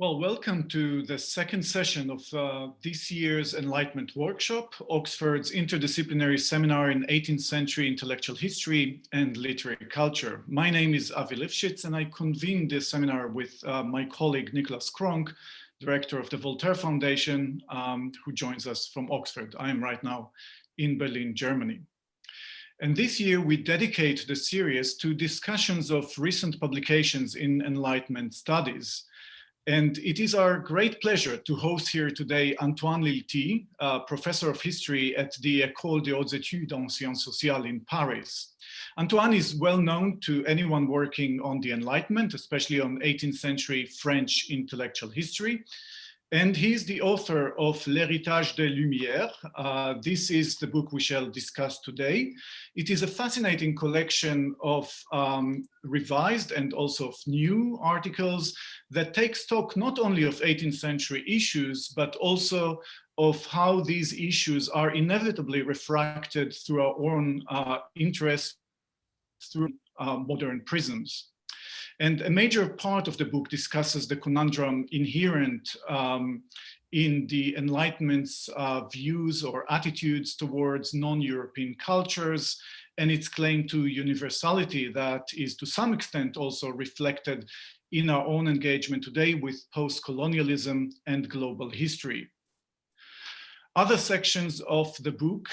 Well, welcome to the second session of this year's Enlightenment workshop, Oxford's interdisciplinary seminar in 18th century intellectual history and literary culture. My name is Avi Lifshitz, and I convened this seminar with my colleague Niklas Kronk, director of the Voltaire Foundation, who joins us from Oxford. I am right now in Berlin, Germany. And this year we dedicate the series to discussions of recent publications in Enlightenment studies. And it is our great pleasure to host here today Antoine Lilti, professor of history at the École des Hautes Études en Sciences Sociales in Paris. Antoine is well known to anyone working on the Enlightenment, especially on 18th century French intellectual history. And he is the author of L'Héritage des Lumières. This is the book we shall discuss today. It is a fascinating collection of revised and also of new articles that take stock not only of 18th century issues, but also of how these issues are inevitably refracted through our own interests through modern prisms. And a major part of the book discusses the conundrum inherent in the Enlightenment's views or attitudes towards non-European cultures and its claim to universality that is to some extent also reflected in our own engagement today with post-colonialism and global history. Other sections of the book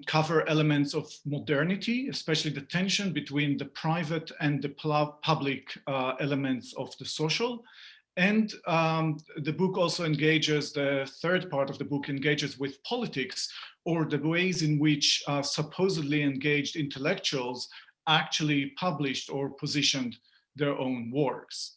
cover elements of modernity, especially the tension between the private and the public elements of the social. And the book also engages, the third part of the book engages with politics, or the ways in which supposedly engaged intellectuals actually published or positioned their own works.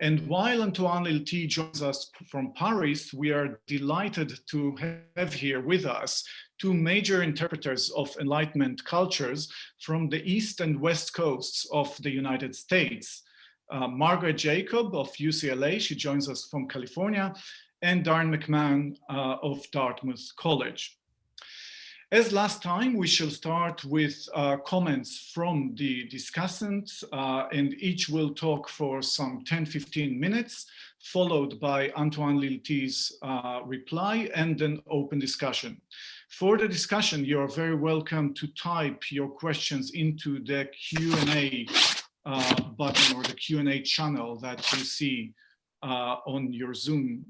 And while Antoine Lilti joins us from Paris, we are delighted to have here with us two major interpreters of Enlightenment cultures from the East and West coasts of the United States. Margaret Jacob of UCLA, she joins us from California, and Darren McMahon of Dartmouth College. As last time, we shall start with comments from the discussants, and each will talk for some 10-15 minutes, followed by Antoine Lilti's reply and an open discussion. For the discussion, you're very welcome to type your questions into the Q&A button or the Q&A channel that you see on your Zoom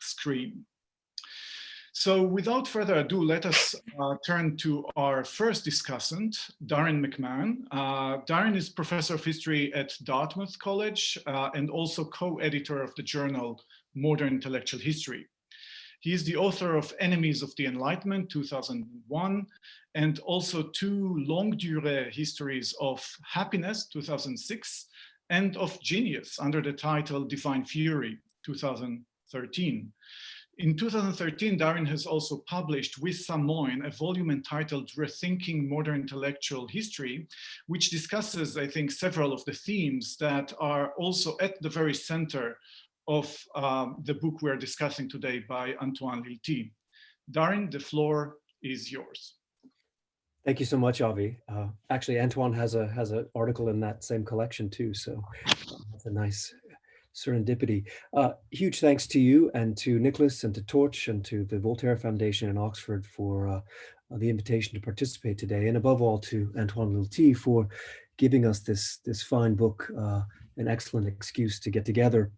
screen. So without further ado, let us turn to our first discussant, Darren McMahon. Darren is professor of history at Dartmouth College and also co-editor of the journal Modern Intellectual History. He is the author of Enemies of the Enlightenment, 2001, and also two longue durée histories of Happiness, 2006, and of Genius under the title Divine Fury, 2013. In 2013, Darren has also published with Samoin a volume entitled Rethinking Modern Intellectual History, which discusses, I think, several of the themes that are also at the very center of the book we're discussing today by Antoine Lilti. Darren, the floor is yours. Thank you so much, Avi. Actually, Antoine has an article in that same collection too, so that's a nice serendipity. Huge thanks to you and to Nicholas and to Torch and to the Voltaire Foundation in Oxford for the invitation to participate today, and above all to Antoine Lilti for giving us this fine book, an excellent excuse to get together.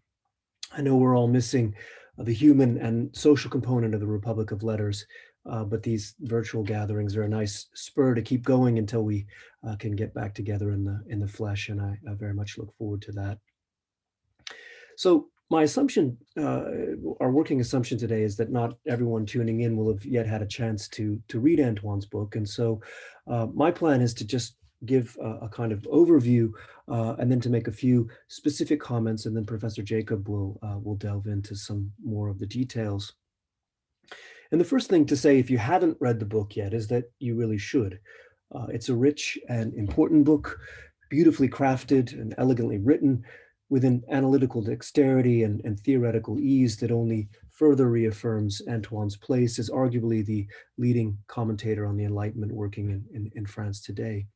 I know we're all missing the human and social component of the Republic of Letters, but these virtual gatherings are a nice spur to keep going until we can get back together in the flesh, and I very much look forward to that. So my assumption, our working assumption today is that not everyone tuning in will have yet had a chance to read Antoine's book. And so my plan is to just give a kind of overview and then to make a few specific comments, and then Professor Jacob will delve into some more of the details. And the first thing to say, if you haven't read the book yet, is that you really should. It's a rich and important book, beautifully crafted and elegantly written, with an analytical dexterity and theoretical ease that only further reaffirms Antoine's place as arguably the leading commentator on the Enlightenment working in France today.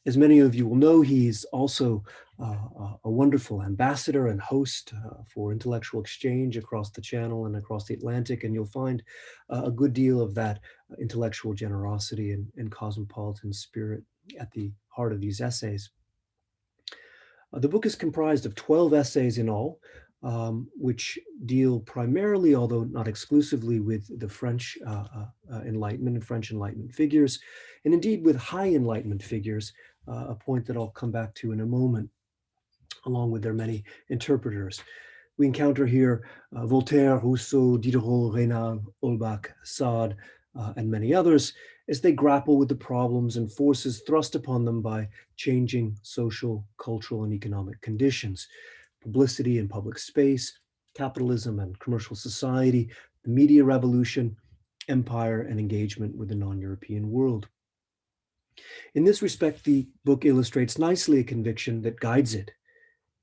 As many of you will know, he's also a wonderful ambassador and host for intellectual exchange across the Channel and across the Atlantic, and you'll find a good deal of that intellectual generosity and cosmopolitan spirit at the heart of these essays. The book is comprised of 12 essays in all, which deal primarily, although not exclusively, with the French Enlightenment and French Enlightenment figures, and indeed with high Enlightenment figures, a point that I'll come back to in a moment, along with their many interpreters. We encounter here Voltaire, Rousseau, Diderot, Raynal, Holbach, Sade, and many others, as they grapple with the problems and forces thrust upon them by changing social, cultural, and economic conditions, publicity and public space, capitalism and commercial society, the media revolution, empire, and engagement with the non-European world. In this respect, the book illustrates nicely a conviction that guides it.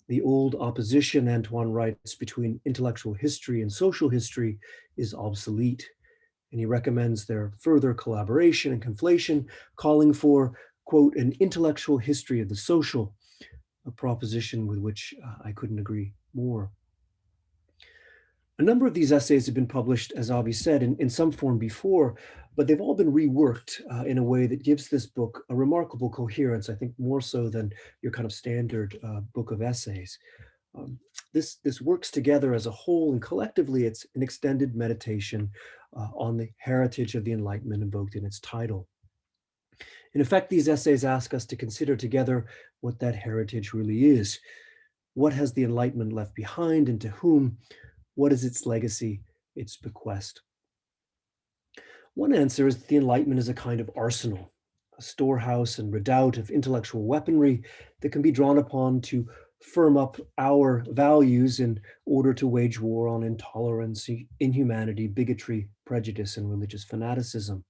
The old opposition, Antoine writes, between intellectual history and social history is obsolete, and he recommends their further collaboration and conflation, calling for, quote, an intellectual history of the social, a proposition with which I couldn't agree more. A number of these essays have been published, as Avi said, in some form before, but they've all been reworked in a way that gives this book a remarkable coherence, I think more so than your kind of standard book of essays. This works together as a whole, and collectively it's an extended meditation on the heritage of the Enlightenment invoked in its title. In effect, these essays ask us to consider together what that heritage really is. What has the Enlightenment left behind, and to whom? What is its legacy, its bequest? One answer is that the Enlightenment is a kind of arsenal, a storehouse and redoubt of intellectual weaponry that can be drawn upon to firm up our values in order to wage war on intolerance, inhumanity, bigotry, prejudice, and religious fanaticism.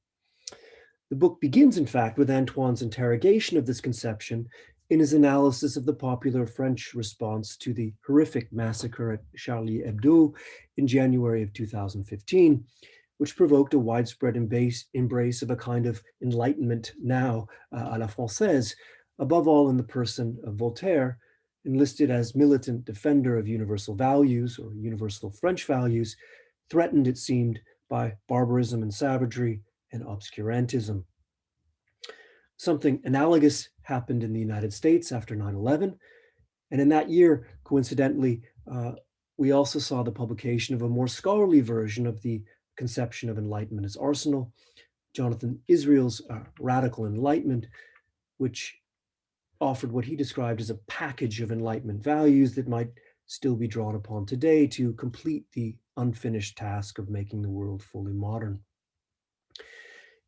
The book begins, in fact, with Antoine's interrogation of this conception in his analysis of the popular French response to the horrific massacre at Charlie Hebdo in January of 2015, which provoked a widespread embrace of a kind of Enlightenment now à la Française, above all in the person of Voltaire, enlisted as militant defender of universal values or universal French values, threatened, it seemed, by barbarism and savagery and obscurantism. Something analogous happened in the United States after 9/11. And in that year, coincidentally, we also saw the publication of a more scholarly version of the conception of Enlightenment as arsenal, Jonathan Israel's Radical Enlightenment, which offered what he described as a package of Enlightenment values that might still be drawn upon today to complete the unfinished task of making the world fully modern.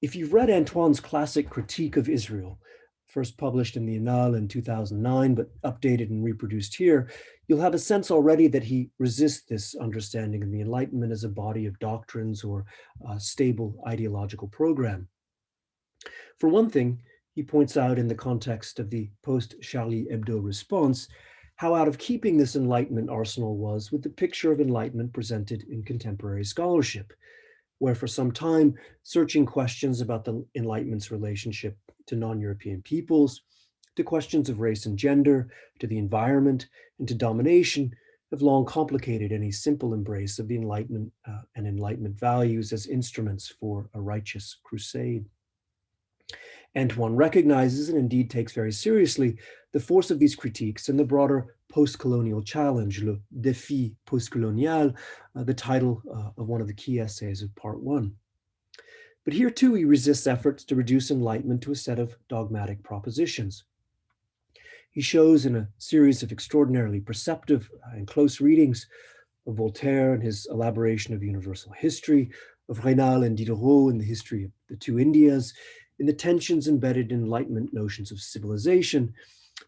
If you've read Antoine's classic critique of Israel, first published in the Annales in 2009, but updated and reproduced here, you'll have a sense already that he resists this understanding of the Enlightenment as a body of doctrines or a stable ideological program. For one thing, he points out in the context of the post-Charlie Hebdo response, how out of keeping this Enlightenment arsenal was with the picture of Enlightenment presented in contemporary scholarship, where for some time, searching questions about the Enlightenment's relationship to non-European peoples, to questions of race and gender, to the environment, and to domination, have long complicated any simple embrace of the Enlightenment and Enlightenment values as instruments for a righteous crusade. Antoine recognizes and indeed takes very seriously the force of these critiques and the broader post-colonial challenge, le défi post-colonial, the title of one of the key essays of part one. But here too, he resists efforts to reduce Enlightenment to a set of dogmatic propositions. He shows in a series of extraordinarily perceptive and close readings of Voltaire and his elaboration of universal history, of Raynal and Diderot in the history of the two Indias, in the tensions embedded in Enlightenment notions of civilization,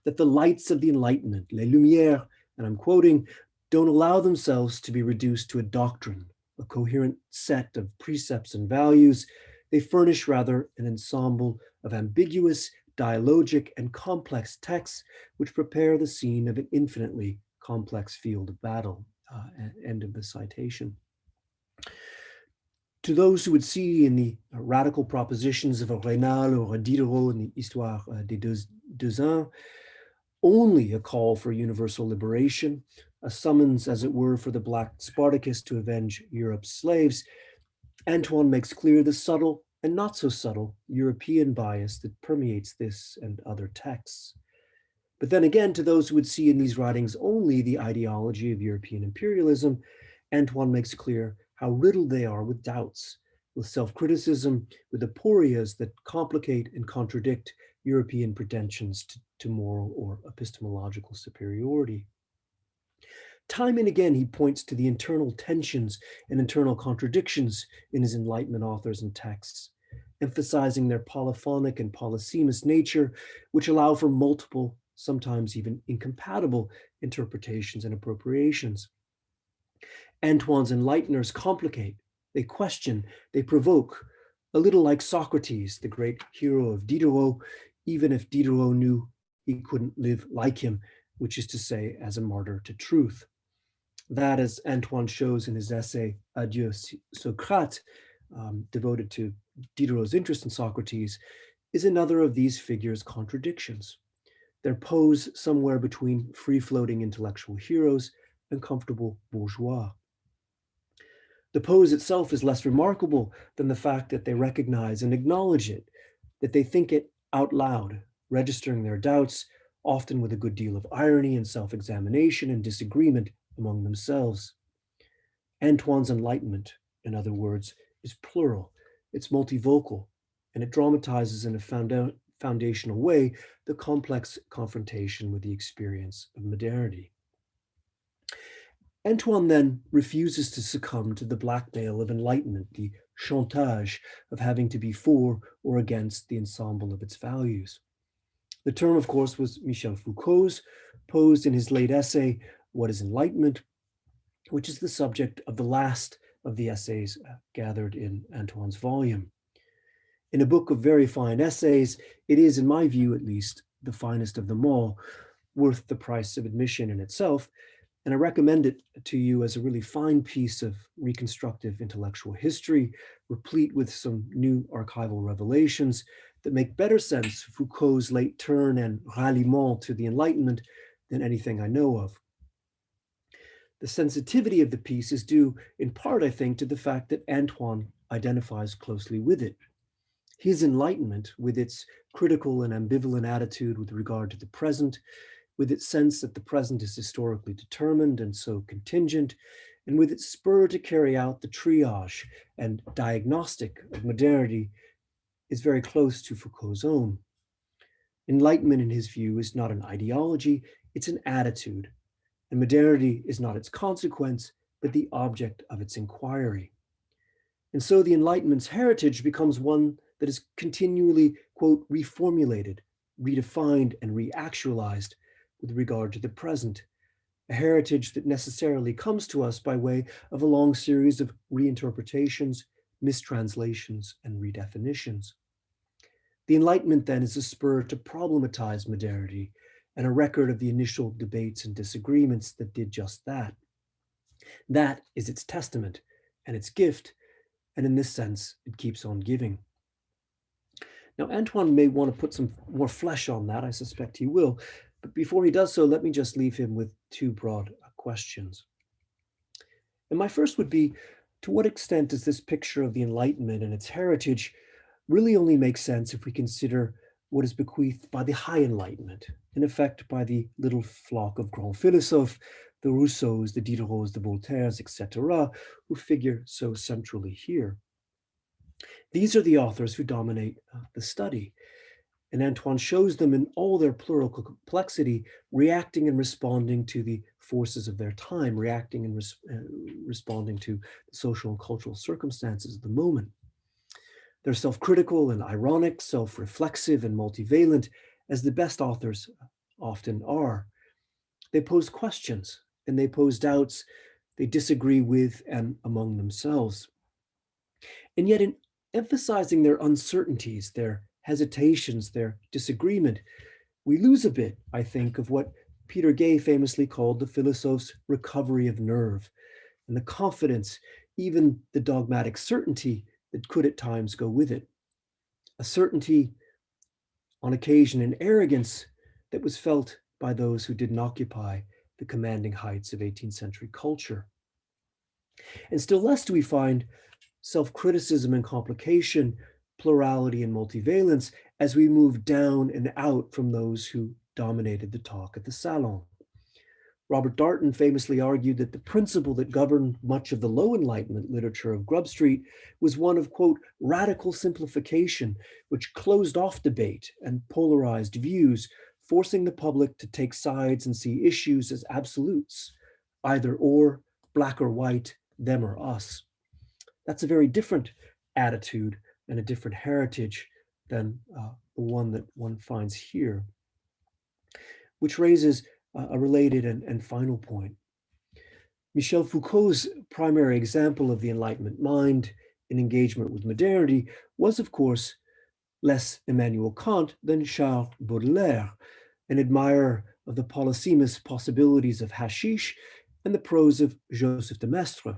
that the lights of the Enlightenment, les Lumières, and I'm quoting, don't allow themselves to be reduced to a doctrine, a coherent set of precepts and values. They furnish rather an ensemble of ambiguous, dialogic, and complex texts which prepare the scene of an infinitely complex field of battle. End of the citation. To those who would see in the radical propositions of a Raynal or a Diderot in the Histoire des deux uns only a call for universal liberation, a summons, as it were, for the Black Spartacus to avenge Europe's slaves, Antoine makes clear the subtle and not so subtle European bias that permeates this and other texts. But then again, to those who would see in these writings only the ideology of European imperialism, Antoine makes clear how riddled they are with doubts, with self-criticism, with aporias that complicate and contradict European pretensions to moral or epistemological superiority. Time and again, he points to the internal tensions and internal contradictions in his Enlightenment authors and texts, emphasizing their polyphonic and polysemous nature, which allow for multiple, sometimes even incompatible interpretations and appropriations. Antoine's Enlighteners complicate, they question, they provoke, a little like Socrates, the great hero of Diderot, even if Diderot knew he couldn't live like him, which is to say, as a martyr to truth. That, as Antoine shows in his essay, Adieu Socrate, devoted to Diderot's interest in Socrates, is another of these figures' contradictions. Their pose somewhere between free-floating intellectual heroes and comfortable bourgeois. The pose itself is less remarkable than the fact that they recognize and acknowledge it, that they think it out loud, registering their doubts, often with a good deal of irony and self-examination and disagreement among themselves. Antoine's Enlightenment, in other words, is plural, it's multivocal, and it dramatizes in a foundational way the complex confrontation with the experience of modernity. Antoine then refuses to succumb to the blackmail of Enlightenment, the chantage of having to be for or against the ensemble of its values. The term, of course, was Michel Foucault's, posed in his late essay, What is Enlightenment?, which is the subject of the last of the essays gathered in Antoine's volume. In a book of very fine essays, it is, in my view at least, the finest of them all, worth the price of admission in itself, and I recommend it to you as a really fine piece of reconstructive intellectual history, replete with some new archival revelations that make better sense of Foucault's late turn and ralliement to the Enlightenment than anything I know of. The sensitivity of the piece is due, in part, I think, to the fact that Antoine identifies closely with it. His Enlightenment, with its critical and ambivalent attitude with regard to the present, with its sense that the present is historically determined and so contingent, and with its spur to carry out the triage and diagnostic of modernity, is very close to Foucault's own. Enlightenment, in his view, is not an ideology, it's an attitude, and modernity is not its consequence, but the object of its inquiry. And so the Enlightenment's heritage becomes one that is continually, quote, reformulated, redefined, and reactualized with regard to the present, a heritage that necessarily comes to us by way of a long series of reinterpretations, mistranslations, and redefinitions. The Enlightenment then is a spur to problematize modernity and a record of the initial debates and disagreements that did just that. That is its testament and its gift, and in this sense, it keeps on giving. Now, Antoine may want to put some more flesh on that, I suspect he will, but before he does so, let me just leave him with two broad questions. And my first would be, to what extent does this picture of the Enlightenment and its heritage really only make sense if we consider what is bequeathed by the High Enlightenment, in effect by the little flock of grands philosophes, the Rousseaus, the Diderots, the Voltaires, etc., who figure so centrally here. These are the authors who dominate the study, and Antoine shows them in all their plural complexity, reacting and responding to the forces of their time, reacting and responding to the social and cultural circumstances of the moment. They're self-critical and ironic, self-reflexive and multivalent, as the best authors often are. They pose questions and they pose doubts they disagree with and among themselves. And yet in emphasizing their uncertainties, their hesitations, their disagreement, we lose a bit, I think, of what Peter Gay famously called the philosophe's recovery of nerve and the confidence, even the dogmatic certainty that could at times go with it. A certainty, on occasion an arrogance, that was felt by those who didn't occupy the commanding heights of 18th century culture. And still less do we find self-criticism and complication, plurality and multivalence as we move down and out from those who dominated the talk at the salon. Robert Darnton famously argued that the principle that governed much of the low Enlightenment literature of Grub Street was one of, quote, radical simplification, which closed off debate and polarized views, forcing the public to take sides and see issues as absolutes, either or, black or white, them or us. That's a very different attitude and a different heritage than the one that one finds here, which raises a related and final point. Michel Foucault's primary example of the Enlightenment mind in engagement with modernity was, of course, less Immanuel Kant than Charles Baudelaire, an admirer of the polysemous possibilities of hashish and the prose of Joseph de Maistre,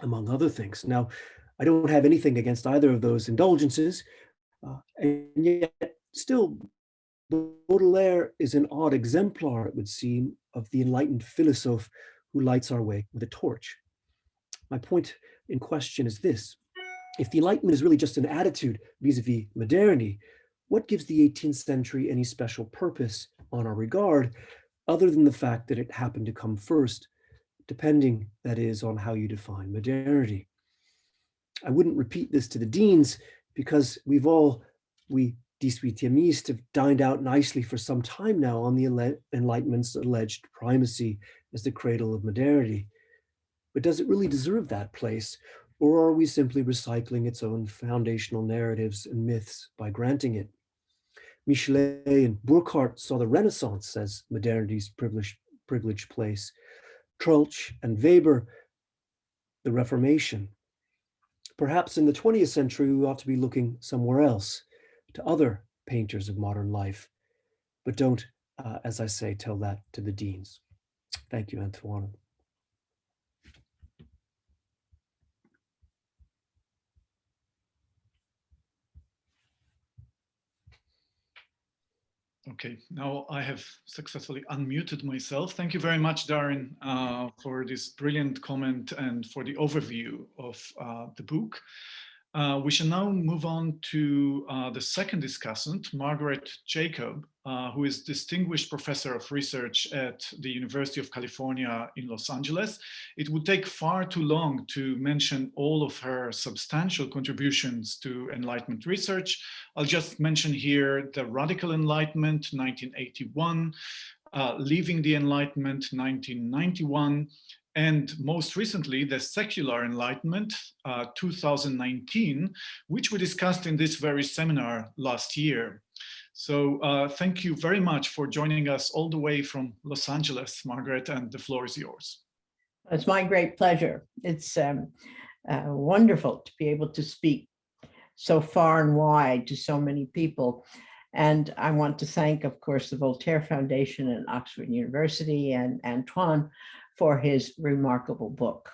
among other things. Now, I don't have anything against either of those indulgences, and yet still, Baudelaire is an odd exemplar, it would seem, of the enlightened philosophe who lights our way with a torch. My point in question is this: if the Enlightenment is really just an attitude vis-a-vis modernity, what gives the 18th century any special purpose on our regard, other than the fact that it happened to come first, depending, that is, on how you define modernity? I wouldn't repeat this to the deans because we 18e have dined out nicely for some time now on the Enlightenment's alleged primacy as the cradle of modernity. But does it really deserve that place, or are we simply recycling its own foundational narratives and myths by granting it? Michelet and Burckhardt saw the Renaissance as modernity's privileged place. Troeltsch and Weber, the Reformation. Perhaps in the 20th century, we ought to be looking somewhere else, to other painters of modern life, but don't, as I say, tell that to the deans. Thank you, Antoine. Okay, now I have successfully unmuted myself. Thank you very much, Darren, for this brilliant comment and for the overview of the book. We shall now move on to the second discussant, Margaret Jacob, who is Distinguished Professor of Research at the University of California in Los Angeles. It would take far too long to mention all of her substantial contributions to Enlightenment research. I'll just mention here the Radical Enlightenment, 1981, Leaving the Enlightenment, 1991, and most recently, the Secular Enlightenment, 2019, which we discussed in this very seminar last year. So thank you very much for joining us all the way from Los Angeles, Margaret, and the floor is yours. It's my great pleasure. It's wonderful to be able to speak so far and wide to so many people. And I want to thank, of course, the Voltaire Foundation and Oxford University and Antoine for his remarkable book.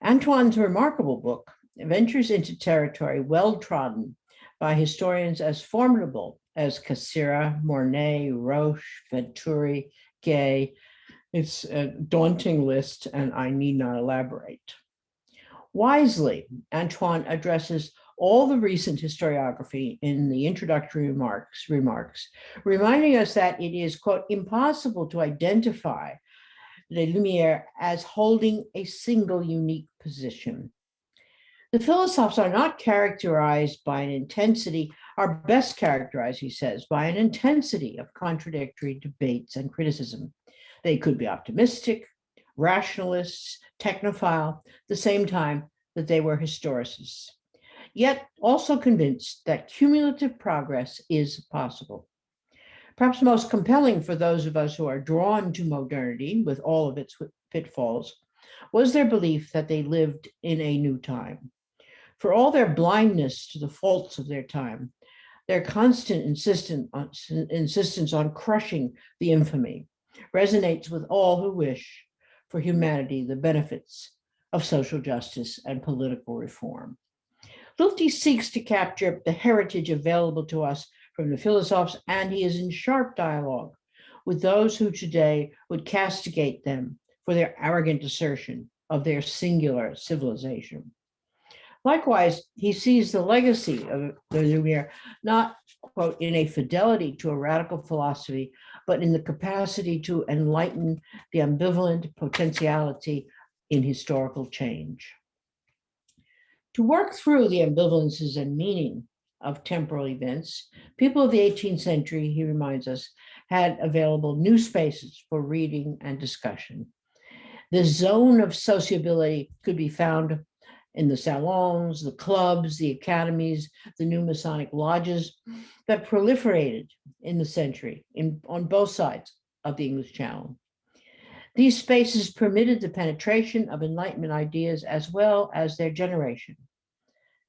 Antoine's remarkable book ventures into territory well trodden by historians as formidable as Cassira, Mornay, Roche, Venturi, Gay. It's a daunting list, and I need not elaborate. Wisely, Antoine addresses all the recent historiography in the introductory remarks, reminding us that it is, quote, impossible to identify Les Lumières as holding a single unique position. The philosophers are not characterized by an intensity, are best characterized, he says, by an intensity of contradictory debates and criticism. They could be optimistic, rationalists, technophile, the same time that they were historicists, yet also convinced that cumulative progress is possible. Perhaps most compelling for those of us who are drawn to modernity with all of its pitfalls was their belief that they lived in a new time. For all their blindness to the faults of their time, their constant insistence on crushing the infamy resonates with all who wish for humanity the benefits of social justice and political reform. Lilti seeks to capture the heritage available to us from the philosophes, and he is in sharp dialogue with those who today would castigate them for their arrogant assertion of their singular civilization. Likewise, he sees the legacy of the Lumières not, quote, in a fidelity to a radical philosophy, but in the capacity to enlighten the ambivalent potentiality in historical change. To work through the ambivalences and meaning of temporal events, people of the 18th century, he reminds us, had available new spaces for reading and discussion. The zone of sociability could be found in the salons, the clubs, the academies, the new Masonic lodges that proliferated in the century on both sides of the English Channel. These spaces permitted the penetration of Enlightenment ideas as well as their generation.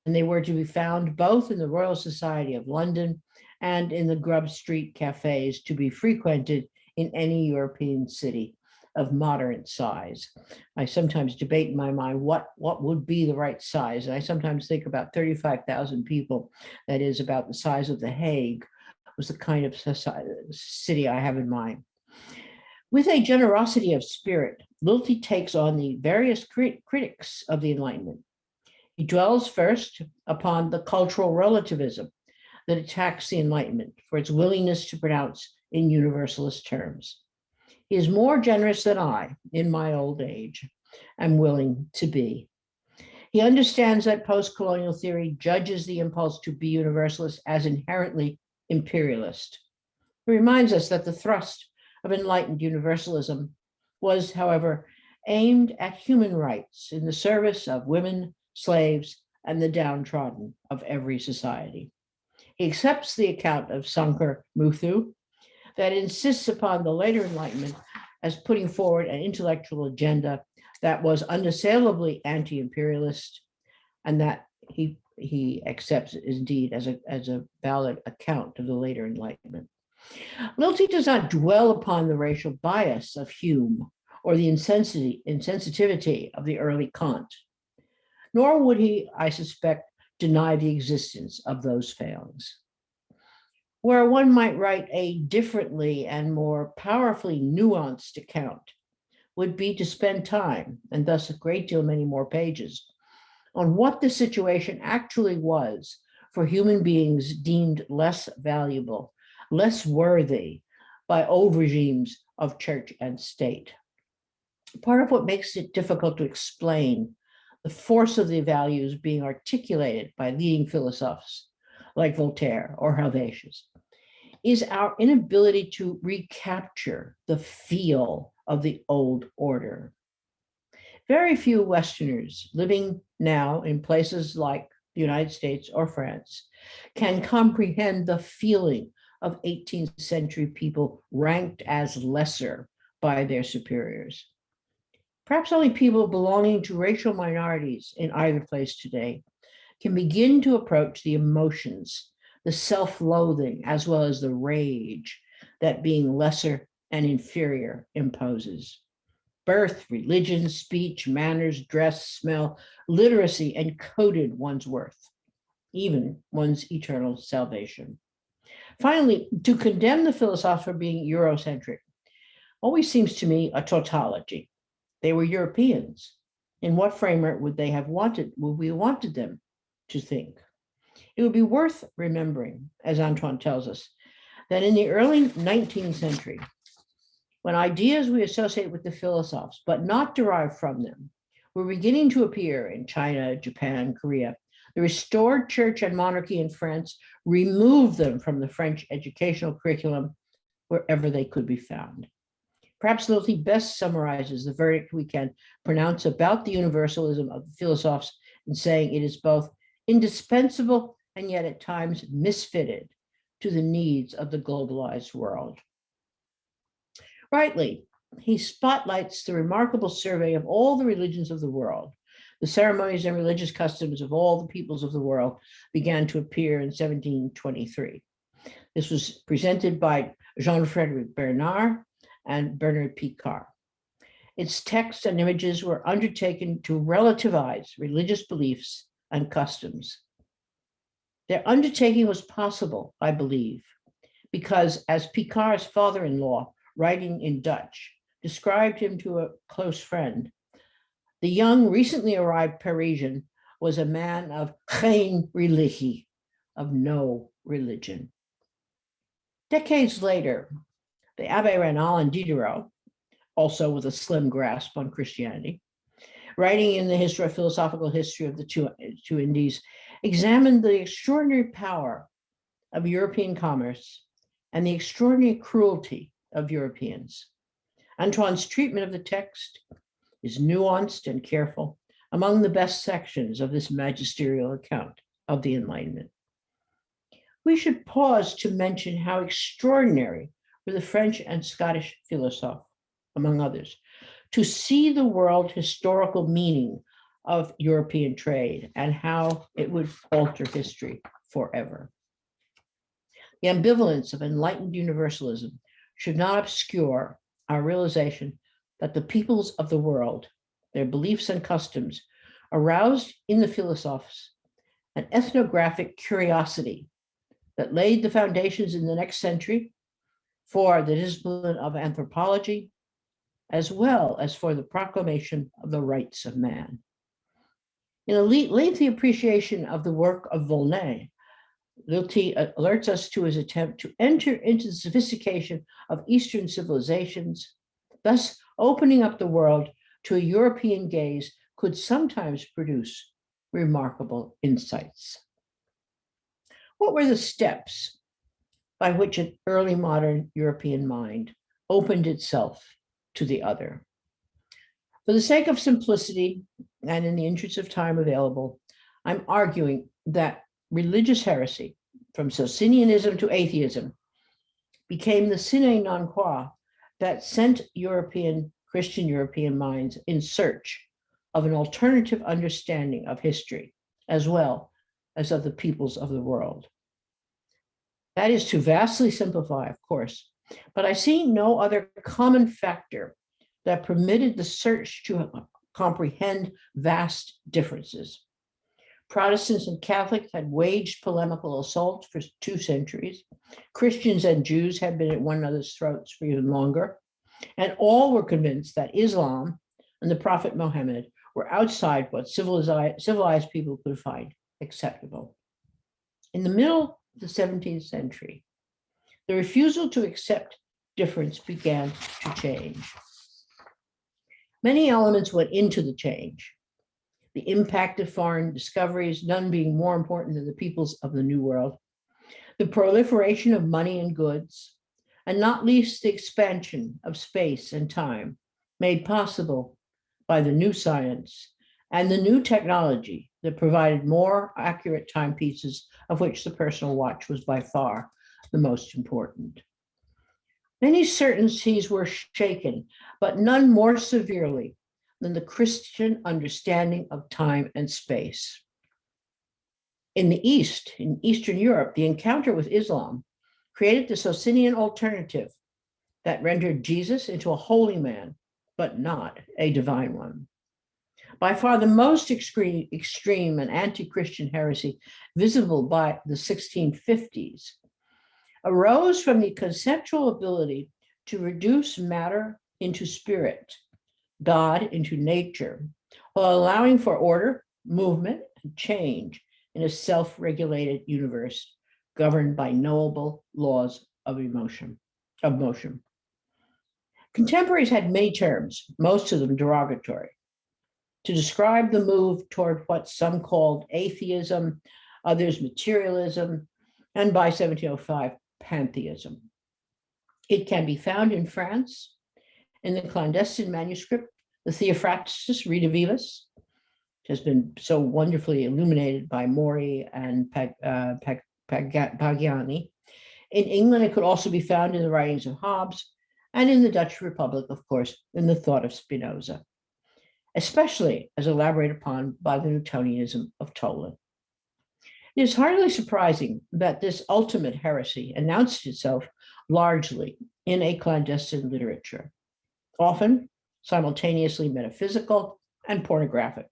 And they were to be found both in the Royal Society of London and in the Grub Street cafes to be frequented in any European city of moderate size. I sometimes debate in my mind what would be the right size. And I sometimes think about 35,000 people, that is about the size of The Hague, was the kind of city I have in mind. With a generosity of spirit, Lilti takes on the various critics of the Enlightenment. He dwells first upon the cultural relativism that attacks the Enlightenment for its willingness to pronounce in universalist terms. He is more generous than I, in my old age, am willing to be. He understands that post-colonial theory judges the impulse to be universalist as inherently imperialist. He reminds us that the thrust of enlightened universalism was, however, aimed at human rights in the service of women, slaves, and the downtrodden of every society. He accepts the account of Sankar Muthu that insists upon the later Enlightenment as putting forward an intellectual agenda that was unassailably anti-imperialist, and that he accepts indeed as a valid account of the later Enlightenment. Lilti does not dwell upon the racial bias of Hume or the insensitivity of the early Kant, nor would he, I suspect, deny the existence of those failings. Where one might write a differently and more powerfully nuanced account would be to spend time, and thus a great deal many more pages, on what the situation actually was for human beings deemed less valuable, less worthy by old regimes of church and state. Part of what makes it difficult to explain the force of the values being articulated by leading philosophers like Voltaire or Helvetius is our inability to recapture the feel of the old order. Very few Westerners living now in places like the United States or France can comprehend the feeling of 18th century people ranked as lesser by their superiors. Perhaps only people belonging to racial minorities in either place today can begin to approach the emotions, the self-loathing, as well as the rage that being lesser and inferior imposes. Birth, religion, speech, manners, dress, smell, literacy encoded one's worth, even one's eternal salvation. Finally, to condemn the philosophers for being Eurocentric always seems to me a tautology. They were Europeans. In what framework would we wanted them to think? It would be worth remembering, as Antoine tells us, that in the early 19th century, when ideas we associate with the philosophers, but not derived from them, were beginning to appear in China, Japan, Korea, the restored church and monarchy in France removed them from the French educational curriculum wherever they could be found. Perhaps Lilti best summarizes the verdict we can pronounce about the universalism of the philosophers in saying it is both indispensable and yet at times misfitted to the needs of the globalized world. Rightly, he spotlights the remarkable survey of all the religions of the world. The ceremonies and religious customs of all the peoples of the world began to appear in 1723. This was presented by Jean-Frédéric Bernard and Bernard Picard. its texts and images were undertaken to relativize religious beliefs and customs. Their undertaking was possible, I believe, because as Picard's father-in-law, writing in Dutch, described him to a close friend, the young, recently arrived Parisian was a man of geen religie, of no religion. Decades later, the Abbé Raynal and Diderot, also with a slim grasp on Christianity, writing in the philosophical history of the two Indies, examined the extraordinary power of European commerce and the extraordinary cruelty of Europeans. Antoine's treatment of the text is nuanced and careful, among the best sections of this magisterial account of the Enlightenment. We should pause to mention how extraordinary were the French and Scottish philosophes, among others, to see the world historical meaning of European trade and how it would alter history forever. The ambivalence of enlightened universalism should not obscure our realization that the peoples of the world, their beliefs and customs, aroused in the philosophers an ethnographic curiosity that laid the foundations in the next century for the discipline of anthropology, as well as for the proclamation of the rights of man. In a lengthy appreciation of the work of Voltaire, Lilti alerts us to his attempt to enter into the sophistication of Eastern civilizations, thus opening up the world to a European gaze could sometimes produce remarkable insights. What were the steps by which an early modern European mind opened itself to the other? For the sake of simplicity and in the interest of time available, I'm arguing that religious heresy, from Socinianism to atheism, became the sine non qua that sent Christian European minds in search of an alternative understanding of history, as well as of the peoples of the world. That is to vastly simplify, of course, but I see no other common factor that permitted the search to comprehend vast differences. Protestants and Catholics had waged polemical assaults for 2 centuries. Christians and Jews had been at one another's throats for even longer. And all were convinced that Islam and the Prophet Muhammad were outside what civilized people could find acceptable. In the middle of the 17th century, the refusal to accept difference began to change. Many elements went into the change. The impact of foreign discoveries, none being more important than the peoples of the New World, the proliferation of money and goods, and not least the expansion of space and time made possible by the new science and the new technology that provided more accurate timepieces, of which the personal watch was by far the most important. Many certainties were shaken, but none more severely than the Christian understanding of time and space. In the East, in Eastern Europe, the encounter with Islam created the Socinian alternative that rendered Jesus into a holy man, but not a divine one. By far the most extreme and anti-Christian heresy visible by the 1650s arose from the conceptual ability to reduce matter into spirit, God into nature, while allowing for order, movement, and change in a self-regulated universe governed by knowable laws of motion. Contemporaries had many terms, most of them derogatory, to describe the move toward what some called atheism, others materialism, and by 1705, pantheism. It can be found in France in the clandestine manuscript, the Theophrastus Rita Vivus, which has been so wonderfully illuminated by Mori and Pagiani. In England, it could also be found in the writings of Hobbes, and in the Dutch Republic, of course, in the thought of Spinoza, especially as elaborated upon by the Newtonianism of Toland. It is hardly surprising that this ultimate heresy announced itself largely in a clandestine literature, often simultaneously metaphysical and pornographic.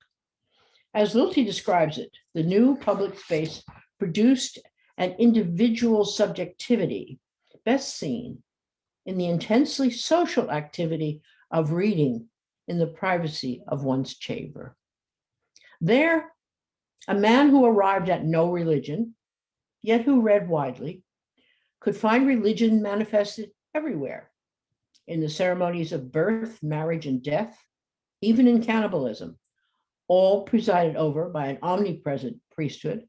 As Lilti describes it, the new public space produced an individual subjectivity best seen in the intensely social activity of reading in the privacy of one's chamber. There, a man who arrived at no religion, yet who read widely, could find religion manifested everywhere, in the ceremonies of birth, marriage, and death, even in cannibalism, all presided over by an omnipresent priesthood.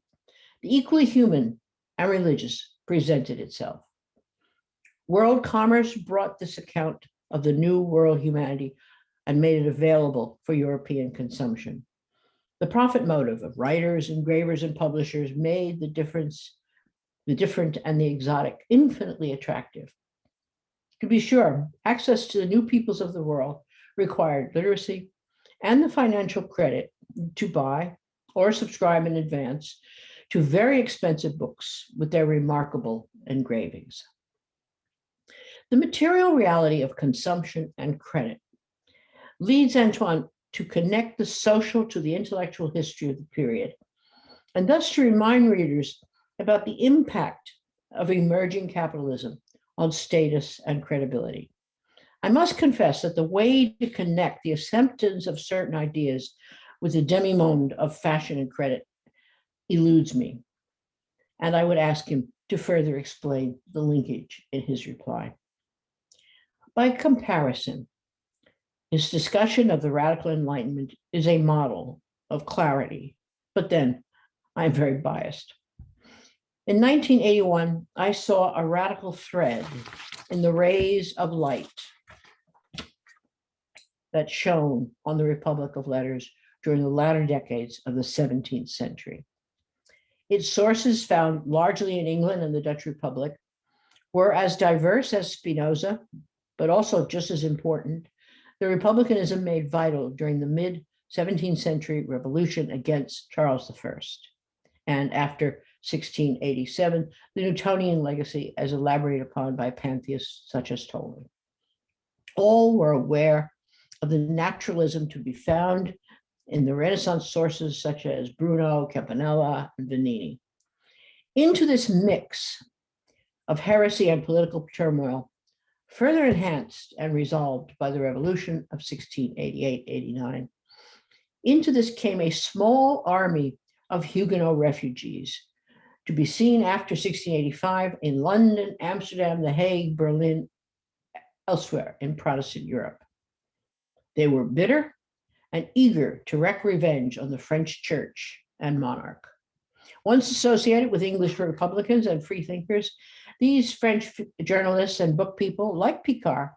The equally human and religious presented itself. World commerce brought this account of the new world humanity and made it available for European consumption. The profit motive of writers, engravers, and publishers made the different and the exotic infinitely attractive. To be sure, access to the new peoples of the world required literacy and the financial credit to buy or subscribe in advance to very expensive books with their remarkable engravings. The material reality of consumption and credit leads Antoine to connect the social to the intellectual history of the period, and thus to remind readers about the impact of emerging capitalism on status and credibility. I must confess that the way to connect the acceptance of certain ideas with the demi-monde of fashion and credit eludes me, and I would ask him to further explain the linkage in his reply. By comparison, his discussion of the radical Enlightenment is a model of clarity, but then I'm very biased. In 1981, I saw a radical thread in the rays of light that shone on the Republic of Letters during the latter decades of the 17th century. Its sources, found largely in England and the Dutch Republic, were as diverse as Spinoza, but also just as important, the republicanism made vital during the mid-17th century revolution against Charles I, and after 1687, the Newtonian legacy as elaborated upon by pantheists such as Tolstoy. All were aware of the naturalism to be found in the Renaissance sources such as Bruno, Campanella, and Vanini. Into this mix of heresy and political turmoil, further enhanced and resolved by the revolution of 1688-89, into this came a small army of Huguenot refugees, to be seen after 1685 in London, Amsterdam, The Hague, Berlin, elsewhere in Protestant Europe. They were bitter and eager to wreak revenge on the French church and monarch. Once associated with English Republicans and freethinkers, these French journalists and book people, like Picard,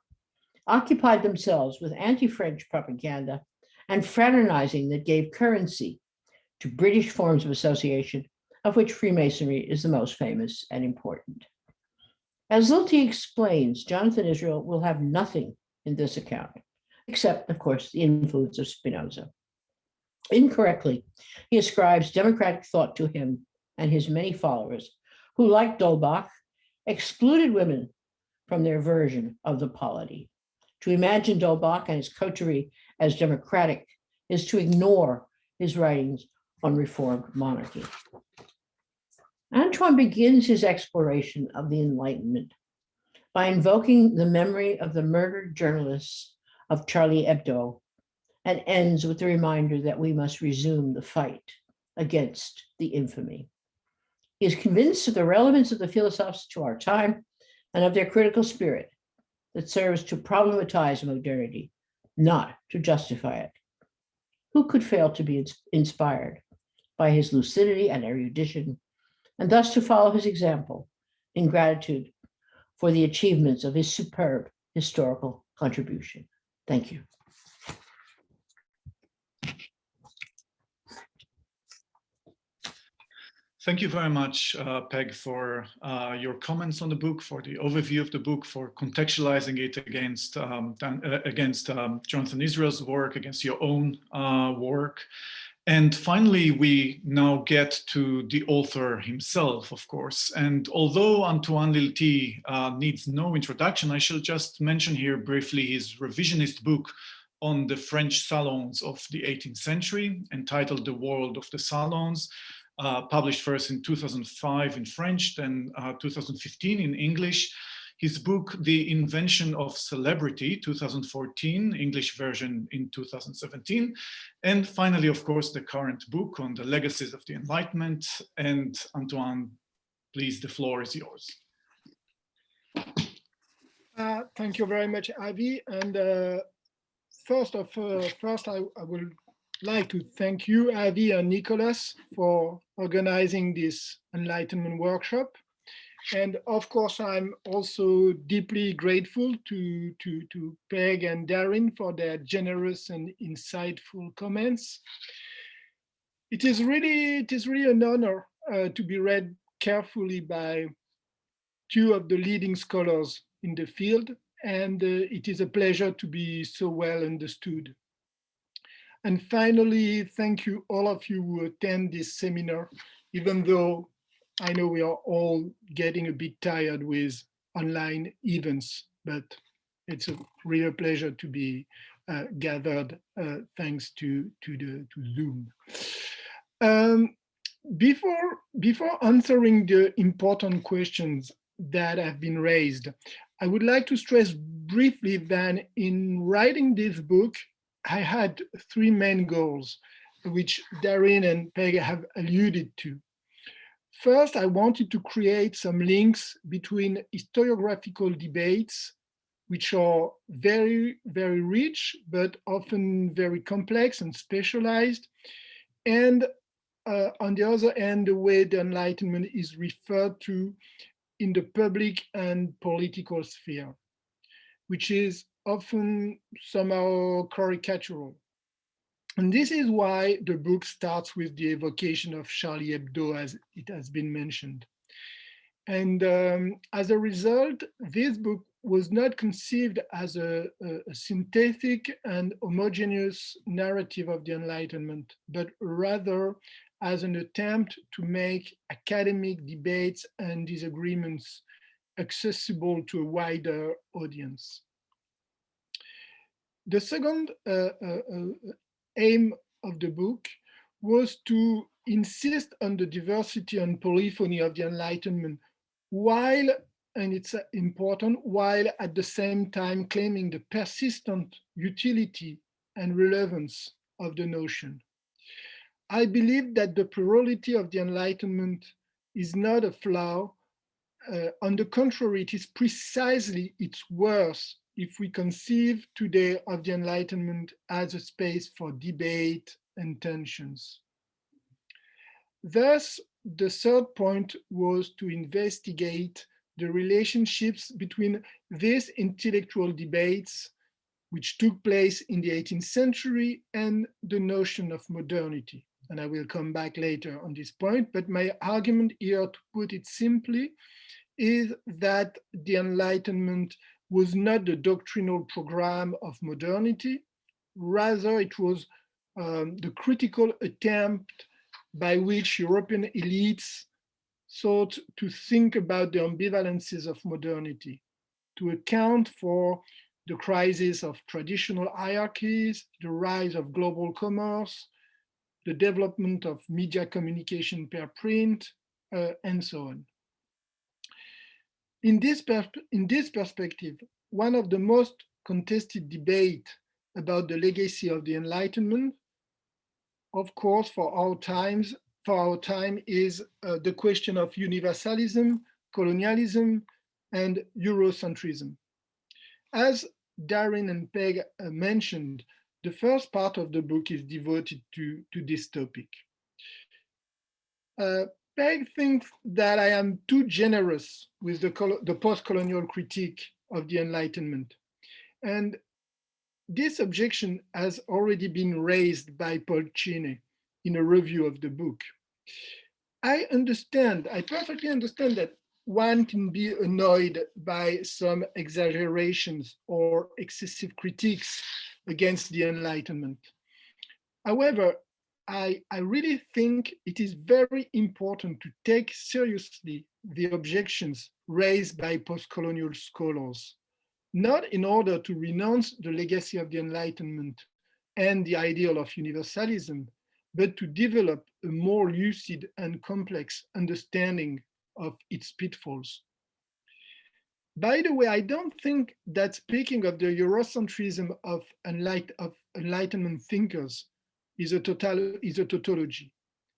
occupied themselves with anti-French propaganda and fraternizing that gave currency to British forms of association, of which Freemasonry is the most famous and important. As Lilti explains, Jonathan Israel will have nothing in this account, except, of course, the influence of Spinoza. Incorrectly, he ascribes democratic thought to him and his many followers, who, like D'Holbach, excluded women from their version of the polity. To imagine D'Holbach and his coterie as democratic is to ignore his writings on reformed monarchy. Antoine begins his exploration of the Enlightenment by invoking the memory of the murdered journalists of Charlie Hebdo, and ends with the reminder that we must resume the fight against the infamy. He is convinced of the relevance of the philosophes to our time and of their critical spirit that serves to problematize modernity, not to justify it. Who could fail to be inspired by his lucidity and erudition, and thus to follow his example in gratitude for the achievements of his superb historical contribution? Thank you. Thank you very much, Peg, for your comments on the book, for the overview of the book, for contextualizing it against Jonathan Israel's work, against your own work. And finally, we now get to the author himself, of course. And although Antoine Lilti needs no introduction, I shall just mention here briefly his revisionist book on the French salons of the 18th century, entitled The World of the Salons, published first in 2005 in French, then 2015 in English. His book, The Invention of Celebrity, 2014, English version in 2017. And finally, of course, the current book on the legacies of the Enlightenment. And Antoine, please, the floor is yours. Thank you very much, Avi. And first, I would like to thank you, Avi and Nicholas, for organizing this Enlightenment workshop. And of course, I'm also deeply grateful to Peg and Darren for their generous and insightful comments. It is really an honor to be read carefully by two of the leading scholars in the field, and it is a pleasure to be so well understood. And finally, thank you all of you who attend this seminar, even though I know we are all getting a bit tired with online events, but it's a real pleasure to be gathered thanks to Zoom. Before answering the important questions that have been raised, I would like to stress briefly that in writing this book, I had three main goals, which Darren and Peg have alluded to. First, I wanted to create some links between historiographical debates, which are very, very rich, but often very complex and specialized, and on the other hand, the way the Enlightenment is referred to in the public and political sphere, which is often somehow caricatural. And this is why the book starts with the evocation of Charlie Hebdo, as it has been mentioned. And as a result, this book was not conceived as a synthetic and homogeneous narrative of the Enlightenment, but rather as an attempt to make academic debates and disagreements accessible to a wider audience. The second aim of the book was to insist on the diversity and polyphony of the Enlightenment while, and it's important, while at the same time claiming the persistent utility and relevance of the notion. I believe that the plurality of the Enlightenment is not a flaw. On the contrary, it is precisely its worth if we conceive today of the Enlightenment as a space for debate and tensions. Thus, the third point was to investigate the relationships between these intellectual debates, which took place in the 18th century, and the notion of modernity. And I will come back later on this point, but my argument here, to put it simply, is that the Enlightenment was not the doctrinal program of modernity. Rather, it was the critical attempt by which European elites sought to think about the ambivalences of modernity, to account for the crisis of traditional hierarchies, the rise of global commerce, the development of media communication per print, and so on. In this perspective, one of the most contested debates about the legacy of the Enlightenment, of course, for our time is the question of universalism, colonialism, and Eurocentrism. As Darren and Peg mentioned, the first part of the book is devoted to this topic. Peg thinks that I am too generous with the post-colonial critique of the Enlightenment. And this objection has already been raised by Paul Cheney in a review of the book. I perfectly understand that one can be annoyed by some exaggerations or excessive critiques against the Enlightenment. However, I really think it is very important to take seriously the objections raised by post-colonial scholars not in order to renounce the legacy of the Enlightenment and the ideal of universalism, but to develop a more lucid and complex understanding of its pitfalls. By the way, I don't think that speaking of the Eurocentrism of Enlightenment thinkers is a tautology,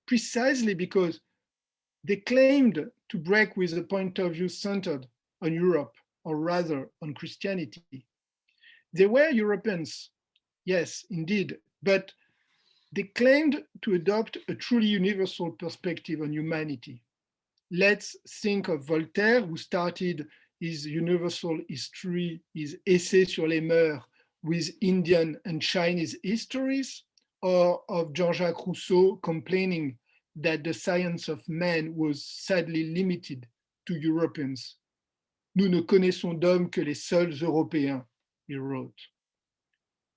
precisely because they claimed to break with a point of view centered on Europe, or rather on Christianity. They were Europeans, yes, indeed, but they claimed to adopt a truly universal perspective on humanity. Let's think of Voltaire, who started his universal history, his essay sur les mœurs, with Indian and Chinese histories, or of Jean-Jacques Rousseau complaining that the science of man was sadly limited to Europeans. Nous ne connaissons d'hommes que les seuls Européens, he wrote.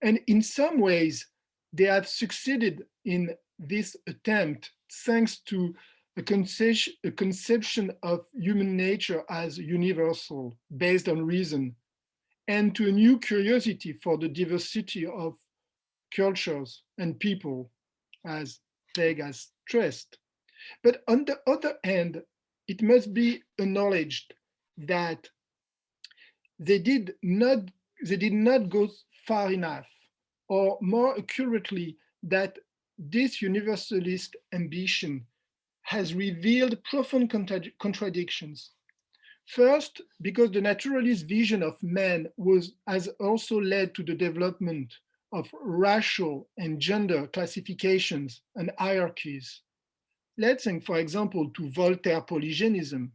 And in some ways, they have succeeded in this attempt thanks to a conception of human nature as universal, based on reason, and to a new curiosity for the diversity of cultures and people, as Peg has stressed. But on the other hand, it must be acknowledged that they did not go far enough, or more accurately, that this universalist ambition has revealed profound contradictions. First, because the naturalist vision of man has also led to the development of racial and gender classifications and hierarchies. Let's think, for example, to Voltaire polygenism.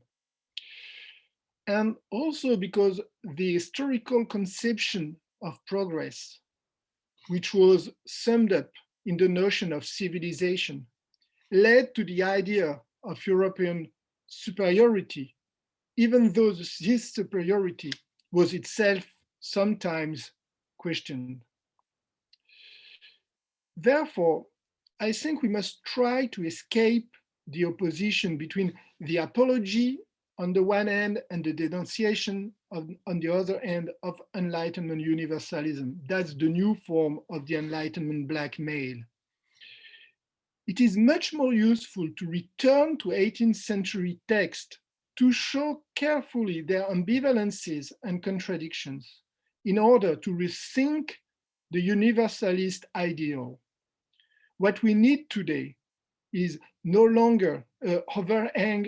And also because the historical conception of progress, which was summed up in the notion of civilization, led to the idea of European superiority, even though this superiority was itself sometimes questioned. Therefore, I think we must try to escape the opposition between the apology on the one hand and the denunciation on the other hand of Enlightenment universalism. That's the new form of the Enlightenment blackmail. It is much more useful to return to 18th century text to show carefully their ambivalences and contradictions in order to rethink the universalist ideal. What we need today is no longer overhang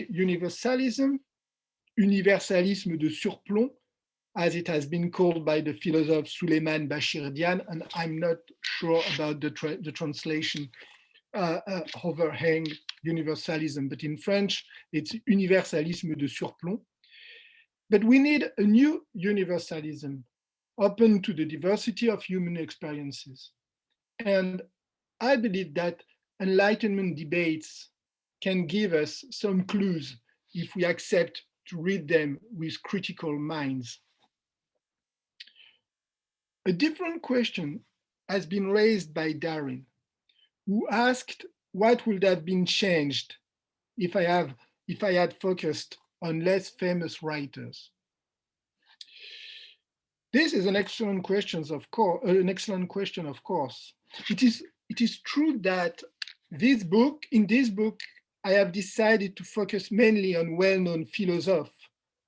universalism, universalisme de surplomb, as it has been called by the philosopher Suleiman Bashirdian, and I'm not sure about the translation, overhang universalism, but in French, it's universalisme de surplomb. But we need a new universalism, open to the diversity of human experiences. And I believe that Enlightenment debates can give us some clues if we accept to read them with critical minds. A different question has been raised by Darren, who asked what would have been changed if I had focused on less famous writers. This is an excellent question, of course. It is true that in this book, I have decided to focus mainly on well-known philosophers,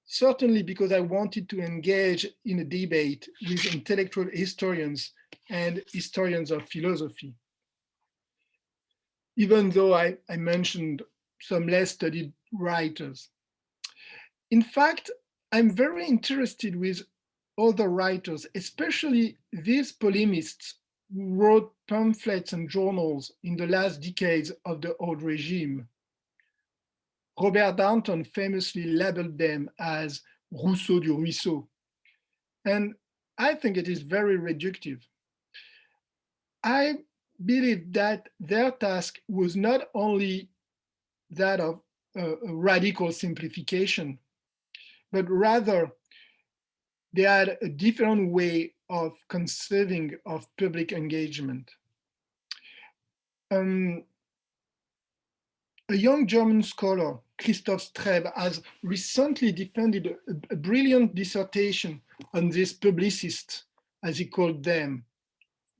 certainly because I wanted to engage in a debate with intellectual historians and historians of philosophy. Even though I mentioned some less studied writers. In fact, I'm very interested with other writers, especially these polemists who wrote pamphlets and journals in the last decades of the old regime. Robert Darnton famously labeled them as Rousseau du Ruisseau. And I think it is very reductive. I believe that their task was not only that of a radical simplification, but rather they had a different way of conceiving of public engagement. A young German scholar Christophe Strebe, has recently defended a brilliant dissertation on these publicists, as he called them,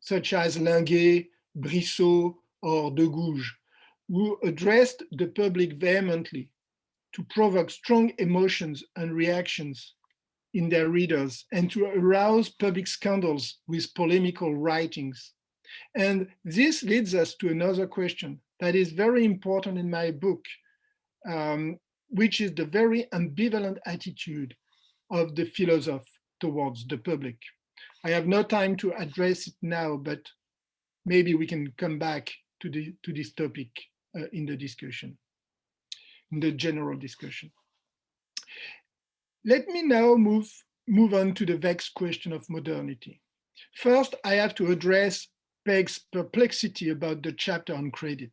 such as Linguet, Brissot, or de Gouges, who addressed the public vehemently to provoke strong emotions and reactions in their readers and to arouse public scandals with polemical writings. And this leads us to another question that is very important in my book, which is the very ambivalent attitude of the philosopher towards the public. I have no time to address it now, but maybe we can come back to this topic in the discussion, in the general discussion. Let me now move on to the vexed question of modernity. First, I have to address Peg's perplexity about the chapter on credit.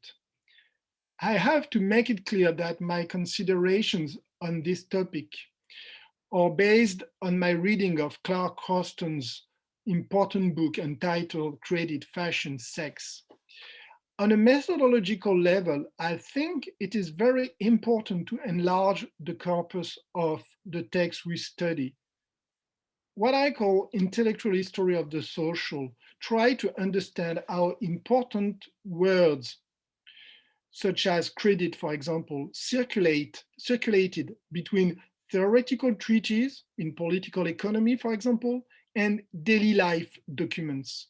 I have to make it clear that my considerations on this topic are based on my reading of Clark Houston's important book entitled Credit, Fashion, Sex. On a methodological level, I think it is very important to enlarge the corpus of the text we study. What I call intellectual history of the social, try to understand how important words such as credit, for example, circulated between theoretical treatises in political economy, for example, and daily life documents.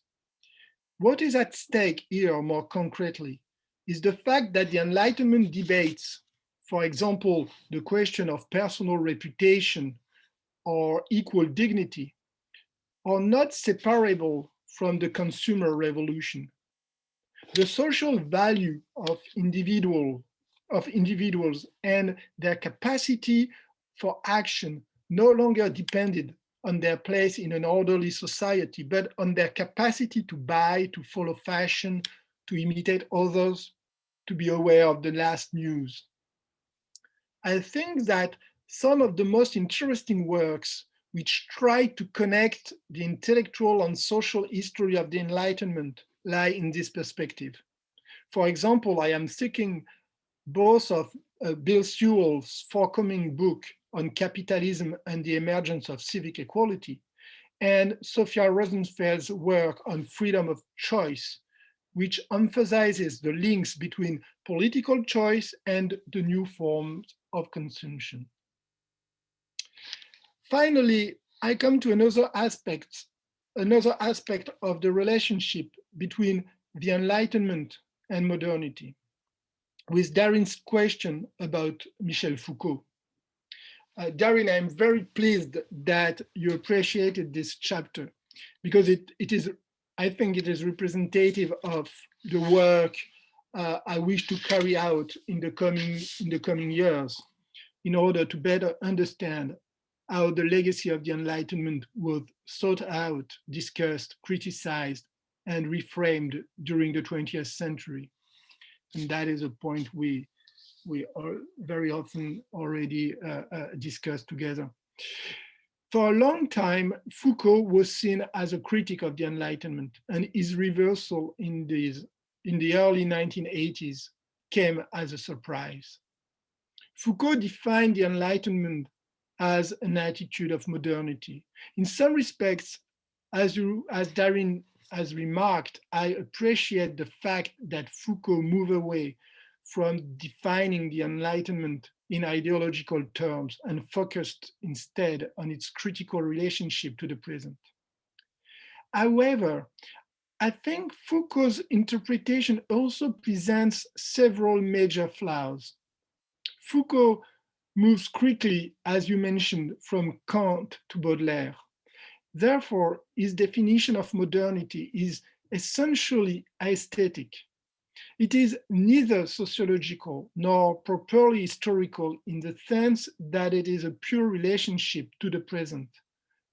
What is at stake here more concretely is the fact that the Enlightenment debates, for example, the question of personal reputation or equal dignity, are not separable from the consumer revolution. The social value of individuals and their capacity for action no longer depended on their place in an orderly society, but on their capacity to buy, to follow fashion, to imitate others, to be aware of the last news. I think that some of the most interesting works which try to connect the intellectual and social history of the Enlightenment lie in this perspective. For example, I am thinking both of Bill Sewell's forthcoming book on capitalism and the emergence of civic equality, and Sophia Rosenfeld's work on freedom of choice, which emphasizes the links between political choice and the new forms of consumption. Finally, I come to another aspect of the relationship between the Enlightenment and modernity, with Darren's question about Michel Foucault. Darren, I'm very pleased that you appreciated this chapter because I think it is representative of the work I wish to carry out in the coming years in order to better understand how the legacy of the Enlightenment was sought out, discussed, criticized, and reframed during the 20th century. And that is a point we are very often already discussed together. For a long time, Foucault was seen as a critic of the Enlightenment, and his reversal in the early 1980s came as a surprise. Foucault defined the Enlightenment as an attitude of modernity. In some respects, as Darren has remarked, I appreciate the fact that Foucault moved away from defining the Enlightenment in ideological terms and focused instead on its critical relationship to the present. However, I think Foucault's interpretation also presents several major flaws. Foucault moves quickly, as you mentioned, from Kant to Baudelaire. Therefore, his definition of modernity is essentially aesthetic. It is neither sociological nor properly historical in the sense that it is a pure relationship to the present,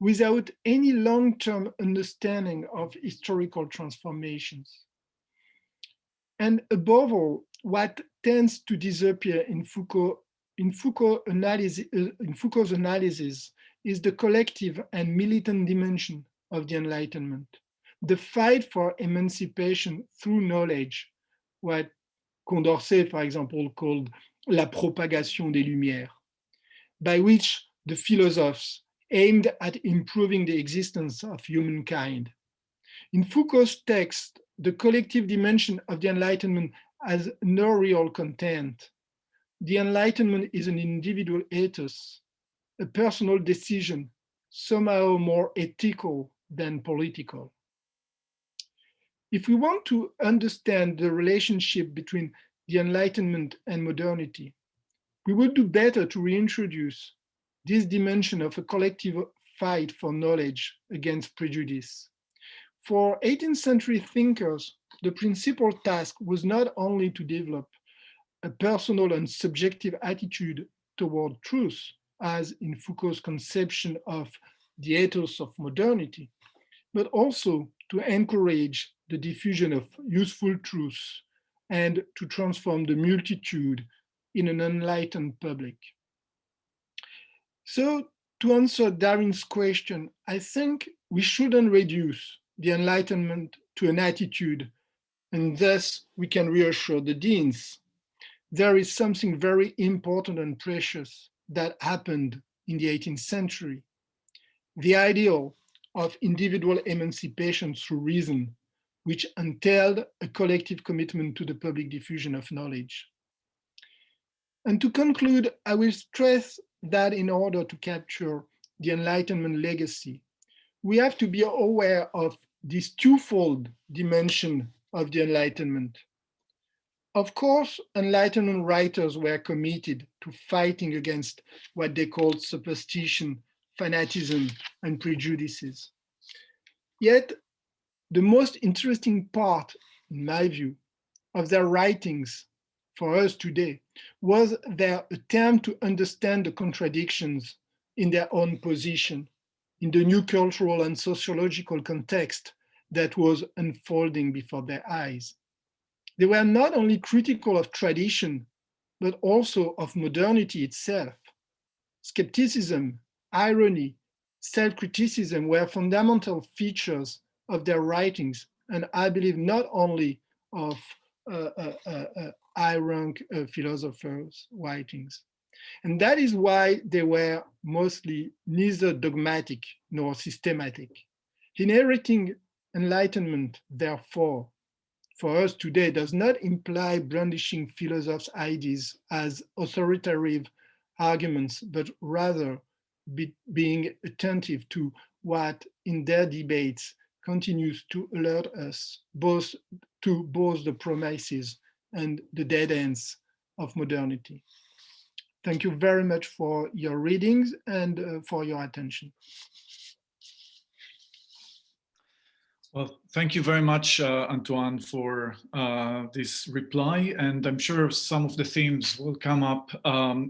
without any long-term understanding of historical transformations. And above all, what tends to disappear in Foucault's analysis is the collective and militant dimension of the Enlightenment, the fight for emancipation through knowledge, what Condorcet, for example, called La propagation des Lumières, by which the philosophers aimed at improving the existence of humankind. In Foucault's text, the collective dimension of the Enlightenment has no real content. The Enlightenment is an individual ethos, a personal decision, somehow more ethical than political. If we want to understand the relationship between the Enlightenment and modernity, we would do better to reintroduce this dimension of a collective fight for knowledge against prejudice. For 18th century thinkers, the principal task was not only to develop a personal and subjective attitude toward truth, as in Foucault's conception of the ethos of modernity, but also to encourage the diffusion of useful truths and to transform the multitude in an enlightened public. So to answer Darren's question, I think we shouldn't reduce the Enlightenment to an attitude, and thus we can reassure the deans. There is something very important and precious that happened in the 18th century. The ideal of individual emancipation through reason, which entailed a collective commitment to the public diffusion of knowledge. And to conclude, I will stress that in order to capture the Enlightenment legacy, we have to be aware of this twofold dimension of the Enlightenment. Of course, Enlightenment writers were committed to fighting against what they called superstition, fanaticism, and prejudices. Yet, the most interesting part, in my view, of their writings for us today was their attempt to understand the contradictions in their own position, in the new cultural and sociological context that was unfolding before their eyes. They were not only critical of tradition, but also of modernity itself. Skepticism, irony, self-criticism were fundamental features of their writings, and I believe not only of high-rank philosophers' writings. And that is why they were mostly neither dogmatic nor systematic. Inheriting Enlightenment, therefore, for us today does not imply brandishing philosophers' ideas as authoritative arguments, but rather being attentive to what in their debates continues to alert us both to both the promises and the dead ends of modernity. Thank you very much for your readings and for your attention. Well, thank you very much, Antoine, for this reply. And I'm sure some of the themes will come up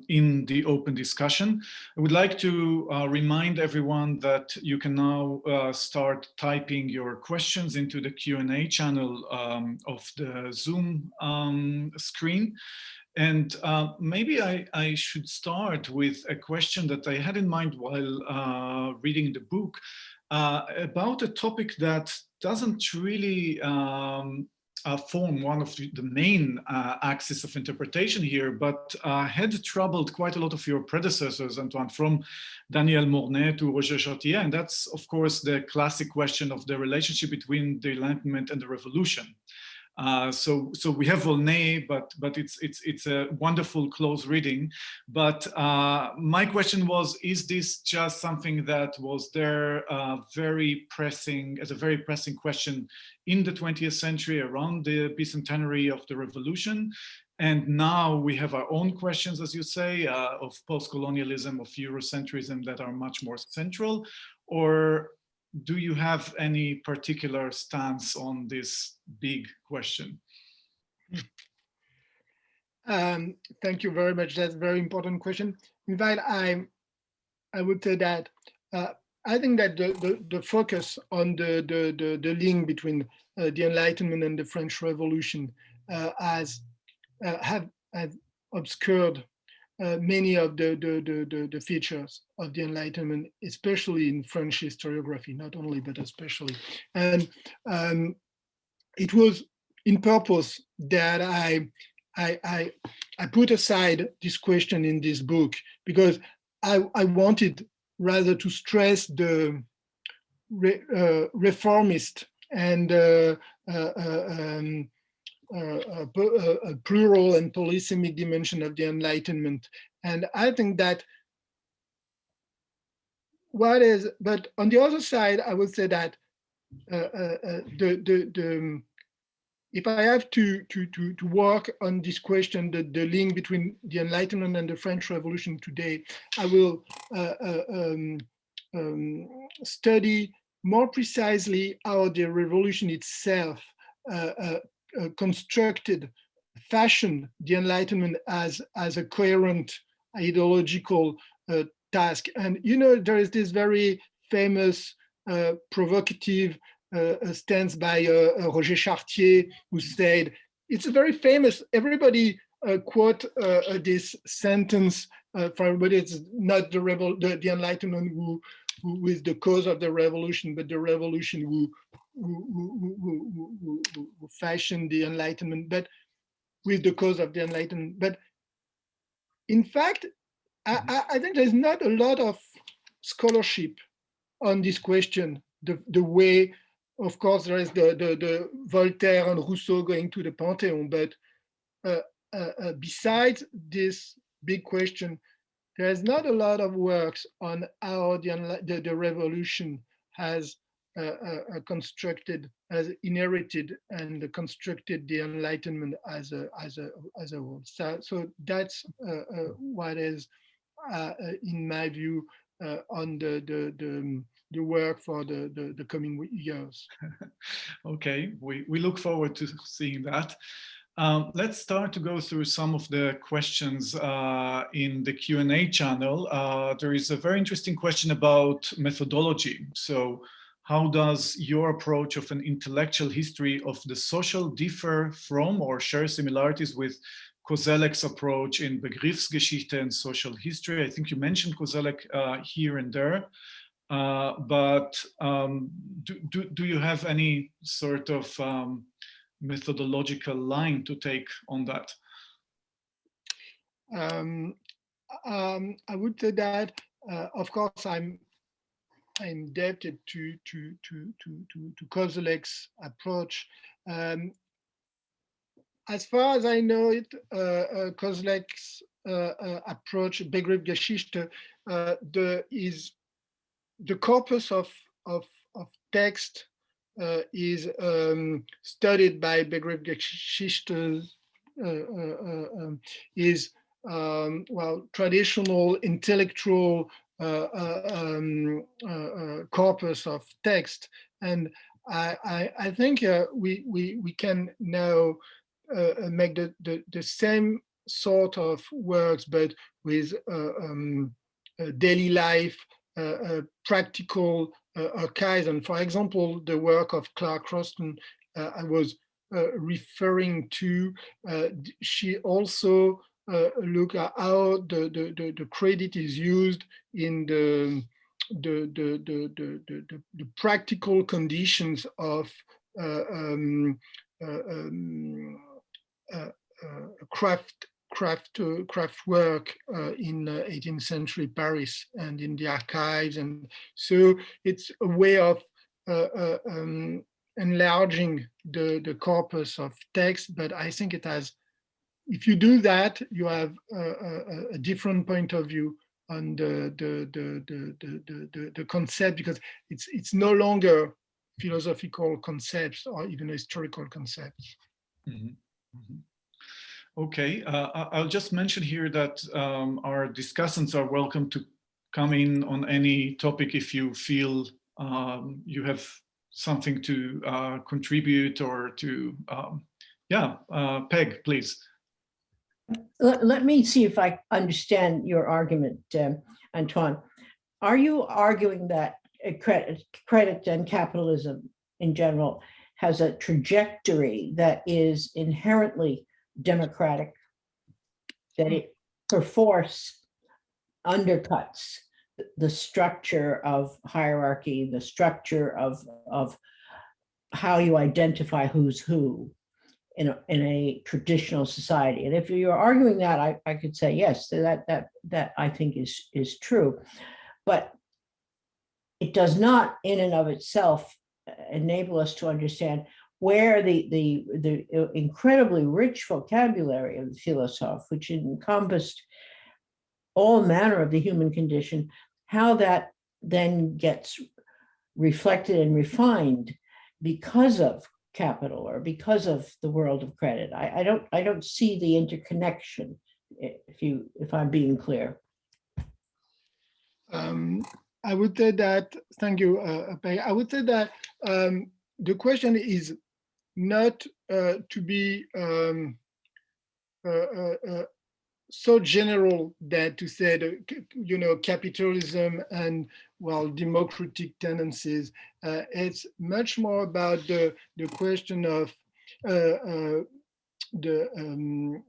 in the open discussion. I would like to remind everyone that you can now start typing your questions into the Q&A channel of the Zoom screen. And maybe I should start with a question that I had in mind while reading the book about a topic that doesn't really form one of the main axis of interpretation here, but had troubled quite a lot of your predecessors, Antoine, from Daniel Mornay to Roger Chartier. And that's, of course, the classic question of the relationship between the Enlightenment and the Revolution. So we have Volnay, but it's a wonderful close reading. But my question was: is this just something that was there very pressing question in the 20th century around the bicentenary of the Revolution? And now we have our own questions, as you say, of post-colonialism, of Eurocentrism that are much more central, or do you have any particular stance on this big question? Thank you very much. That's a very important question. In fact, I would say that I think that the focus on the link between the Enlightenment and the French Revolution has obscured many of the features of the Enlightenment, especially in French historiography, not only, but especially. And it was in purpose that I I put aside this question in this book because I wanted rather to stress the reformist and plural and polysemic dimension of the Enlightenment. And I think that but on the other side, I would say that if I have to work on this question, the link between the Enlightenment and the French Revolution today, I will study more precisely how the revolution itself fashioned the Enlightenment as a coherent ideological task. And there is this very famous, provocative stance by Roger Chartier, who said, it's a very famous, everybody quote this sentence, for everybody, it's not the Enlightenment who is the cause of the revolution, but the revolution who fashioned the Enlightenment, but with the cause of the Enlightenment. But in fact, I think there's not a lot of scholarship on this question, the way, of course, there is the Voltaire and Rousseau going to the Pantheon, but besides this big question, there's not a lot of works on how the revolution has constructed, has inherited and constructed the Enlightenment as a whole. So that's what is, in my view, on the work for the coming years. Okay, we look forward to seeing that. Let's start to go through some of the questions in the Q&A channel. There is a very interesting question about methodology. So how does your approach of an intellectual history of the social differ from or share similarities with Koselleck's approach in Begriffsgeschichte and social history? I think you mentioned Koselleck here and there. But do you have any sort of methodological line to take on that? I would say that, of course, I'm indebted to Koselleck's approach. As far as I know it, Koselleck's approach, Begriffsgeschichte, is the corpus of text is studied by Begriffsgeschichte is traditional intellectual corpus of text, and I think we can now make the same sort of works, but with daily life, practical archives. And for example, the work of Clark Croston I was referring to, she also look at how the credit is used in the practical conditions of craft work in 18th century Paris and in the archives. And so it's a way of enlarging the corpus of text, but I think it has, if you do that, you have a different point of view on the concept, because it's no longer philosophical concepts or even historical concepts. Mm-hmm. Mm-hmm. Okay, I'll just mention here that our discussants are welcome to come in on any topic if you feel you have something to contribute or to, Peg, please. Let me see if I understand your argument, Antoine. Are you arguing that credit and capitalism in general has a trajectory that is inherently democratic, that it perforce undercuts the structure of hierarchy, the structure of how you identify who's who, in a traditional society. And if you're arguing that, I could say, yes, that I think is true. But it does not in and of itself enable us to understand where the incredibly rich vocabulary of the philosophe, which encompassed all manner of the human condition, how that then gets reflected and refined because of capital or because of the world of credit. I don't see the interconnection, if I'm being clear. I would say that, thank you, Peg. I would say that the question is not to be so general that to say that, capitalism and, well, democratic tendencies. It's much more about the question of the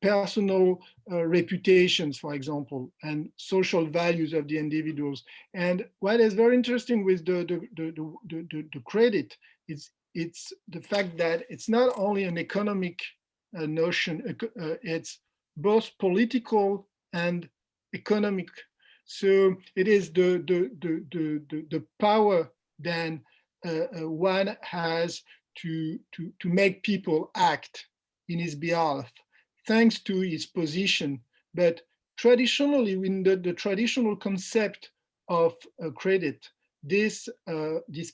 personal reputations, for example, and social values of the individuals. And what is very interesting with the credit is it's the fact that it's not only an economic notion, it's both political and economic. So it is the power then one has to make people act in his behalf, thanks to his position. But traditionally, in the traditional concept of credit, this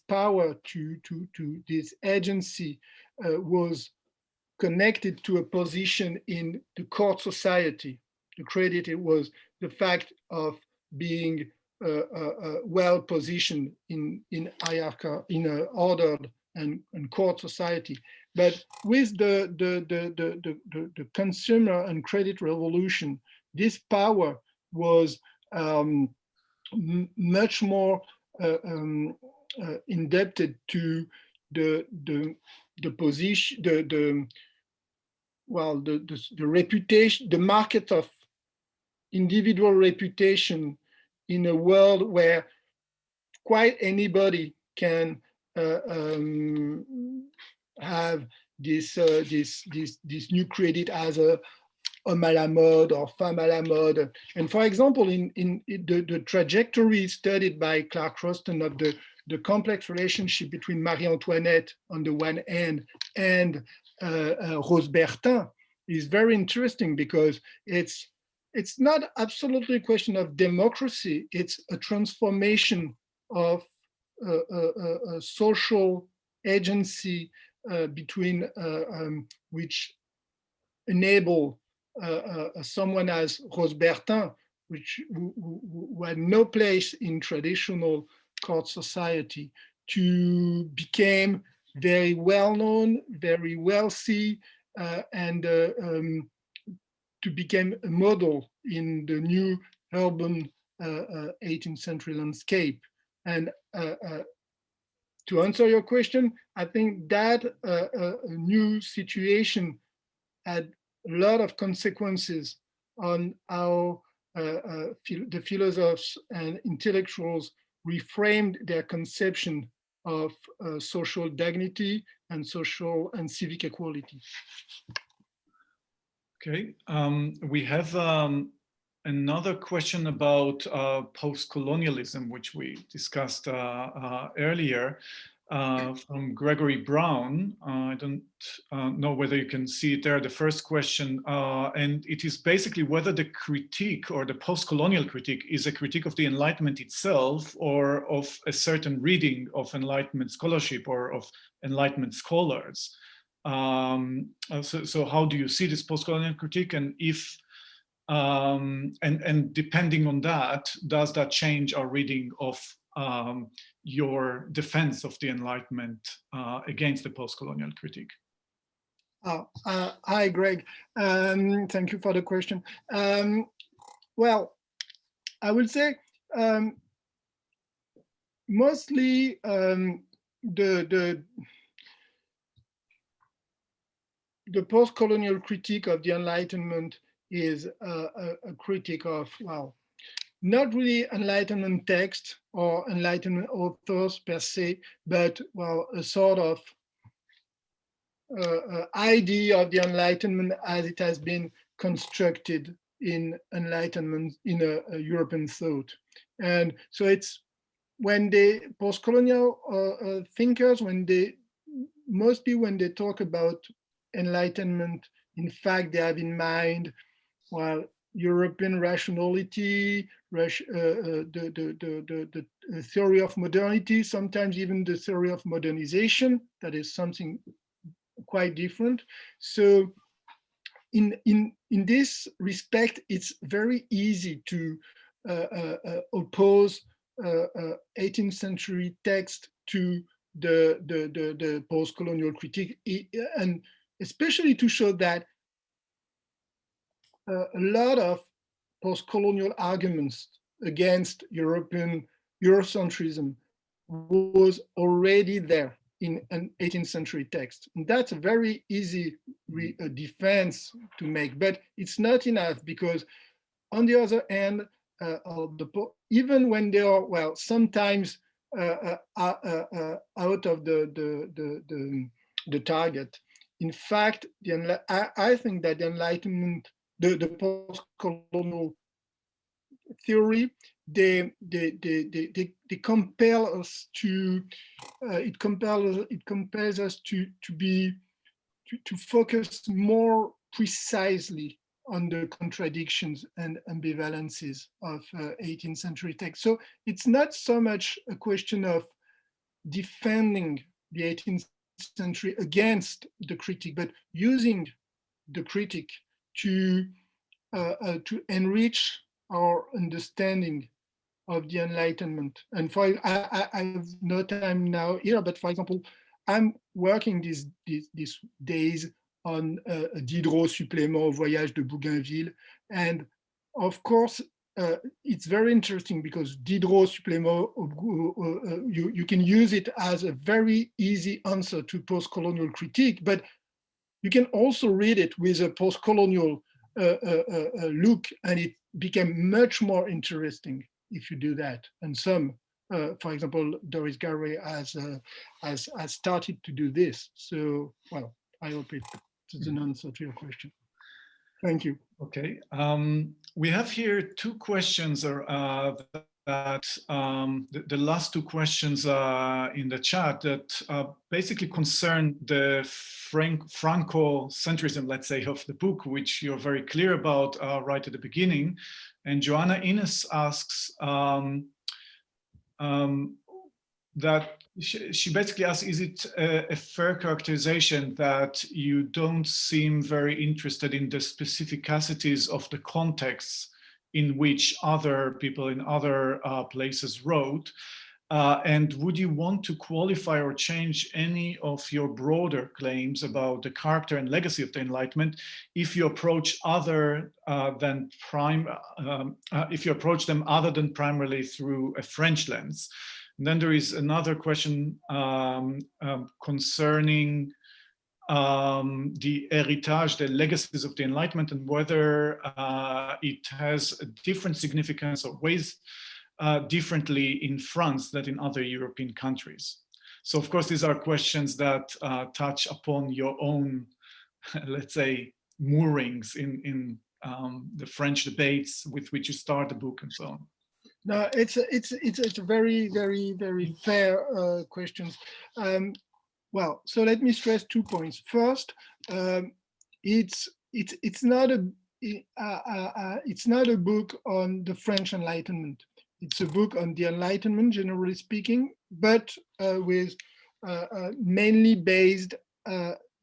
power to this agency was connected to a position in the court society. The credit, it was the fact of being well positioned in hierarchy, in an ordered and court society. But with the consumer and credit revolution, this power was much more indebted to the position, the reputation, the market of individual reputation in a world where quite anybody can have this new credit as a homme à la mode or femme à la mode. And for example, in the trajectory studied by Clark Roston of the complex relationship between Marie Antoinette on the one hand and Rose Bertin is very interesting, because it's not absolutely a question of democracy, it's a transformation of a social agency between which enable someone as Rose Bertin, who had no place in traditional court society, to become very well known, very wealthy, and to become a model in the new urban 18th century landscape. And to answer your question, I think that new situation had a lot of consequences on how the philosophers and intellectuals reframed their conception of social dignity and social and civic equality. Okay, we have another question about post-colonialism, which we discussed earlier, from Gregory Brown. I don't know whether you can see it there, the first question, and it is basically whether the critique or the post-colonial critique is a critique of the Enlightenment itself or of a certain reading of Enlightenment scholarship or of Enlightenment scholars. So how do you see this post-colonial critique, and if and depending on that, does that change our reading of your defense of the Enlightenment against the post-colonial critique? Hi, Greg. Thank you for the question. Well, I would say mostly the post-colonial critique of the Enlightenment is a critique of, well, not really Enlightenment text or Enlightenment authors per se, but, well, a sort of idea of the Enlightenment as it has been constructed in Enlightenment in a European thought. And so it's when the post-colonial thinkers, mostly when they talk about Enlightenment, in fact, they have in mind, well, European rationality, the theory of modernity, sometimes even the theory of modernization. That is something quite different. So in this respect, it's very easy to oppose 18th century text to the post-colonial critique, and especially to show that a lot of post-colonial arguments against Eurocentrism was already there in an 18th century text. And that's a very easy defense to make, but it's not enough, because on the other hand, even when they are, well, sometimes out of the target, in fact, I think that the Enlightenment, the post-colonial theory, they compel us to it compels us to focus more precisely on the contradictions and ambivalences of 18th century text. So it's not so much a question of defending the 18th century against the critic, but using the critic to enrich our understanding of the Enlightenment. And I have no time now here, but for example, I'm working these days on Diderot supplément au voyage de Bougainville. And of course, it's very interesting because Diderot supplément, you can use it as a very easy answer to post-colonial critique, but you can also read it with a post-colonial look, and it became much more interesting if you do that. And some, for example, Doris Garvey has started to do this. So, well, I hope it's an answer to your question. Thank you. Okay, we have here two questions that the last two questions in the chat that basically concern the Franco-centrism, let's say, of the book, which you're very clear about right at the beginning. And Joanna Innes asks that she basically asks, is it a fair characterization that you don't seem very interested in the specificities of the contexts in which other people in other places wrote? And would you want to qualify or change any of your broader claims about the character and legacy of the Enlightenment if you approach them other than primarily through a French lens? And then there is another question concerning the heritage, the legacies of the Enlightenment, and whether it has a different significance or weighs differently in France than in other European countries. So of course, these are questions that touch upon your own, let's say, moorings in the French debates with which you start the book and so on. No, it's a very, very, very fair questions. Well, so let me stress 2 points. First, it's not a book on the French Enlightenment. It's a book on the Enlightenment, generally speaking, but with mainly based,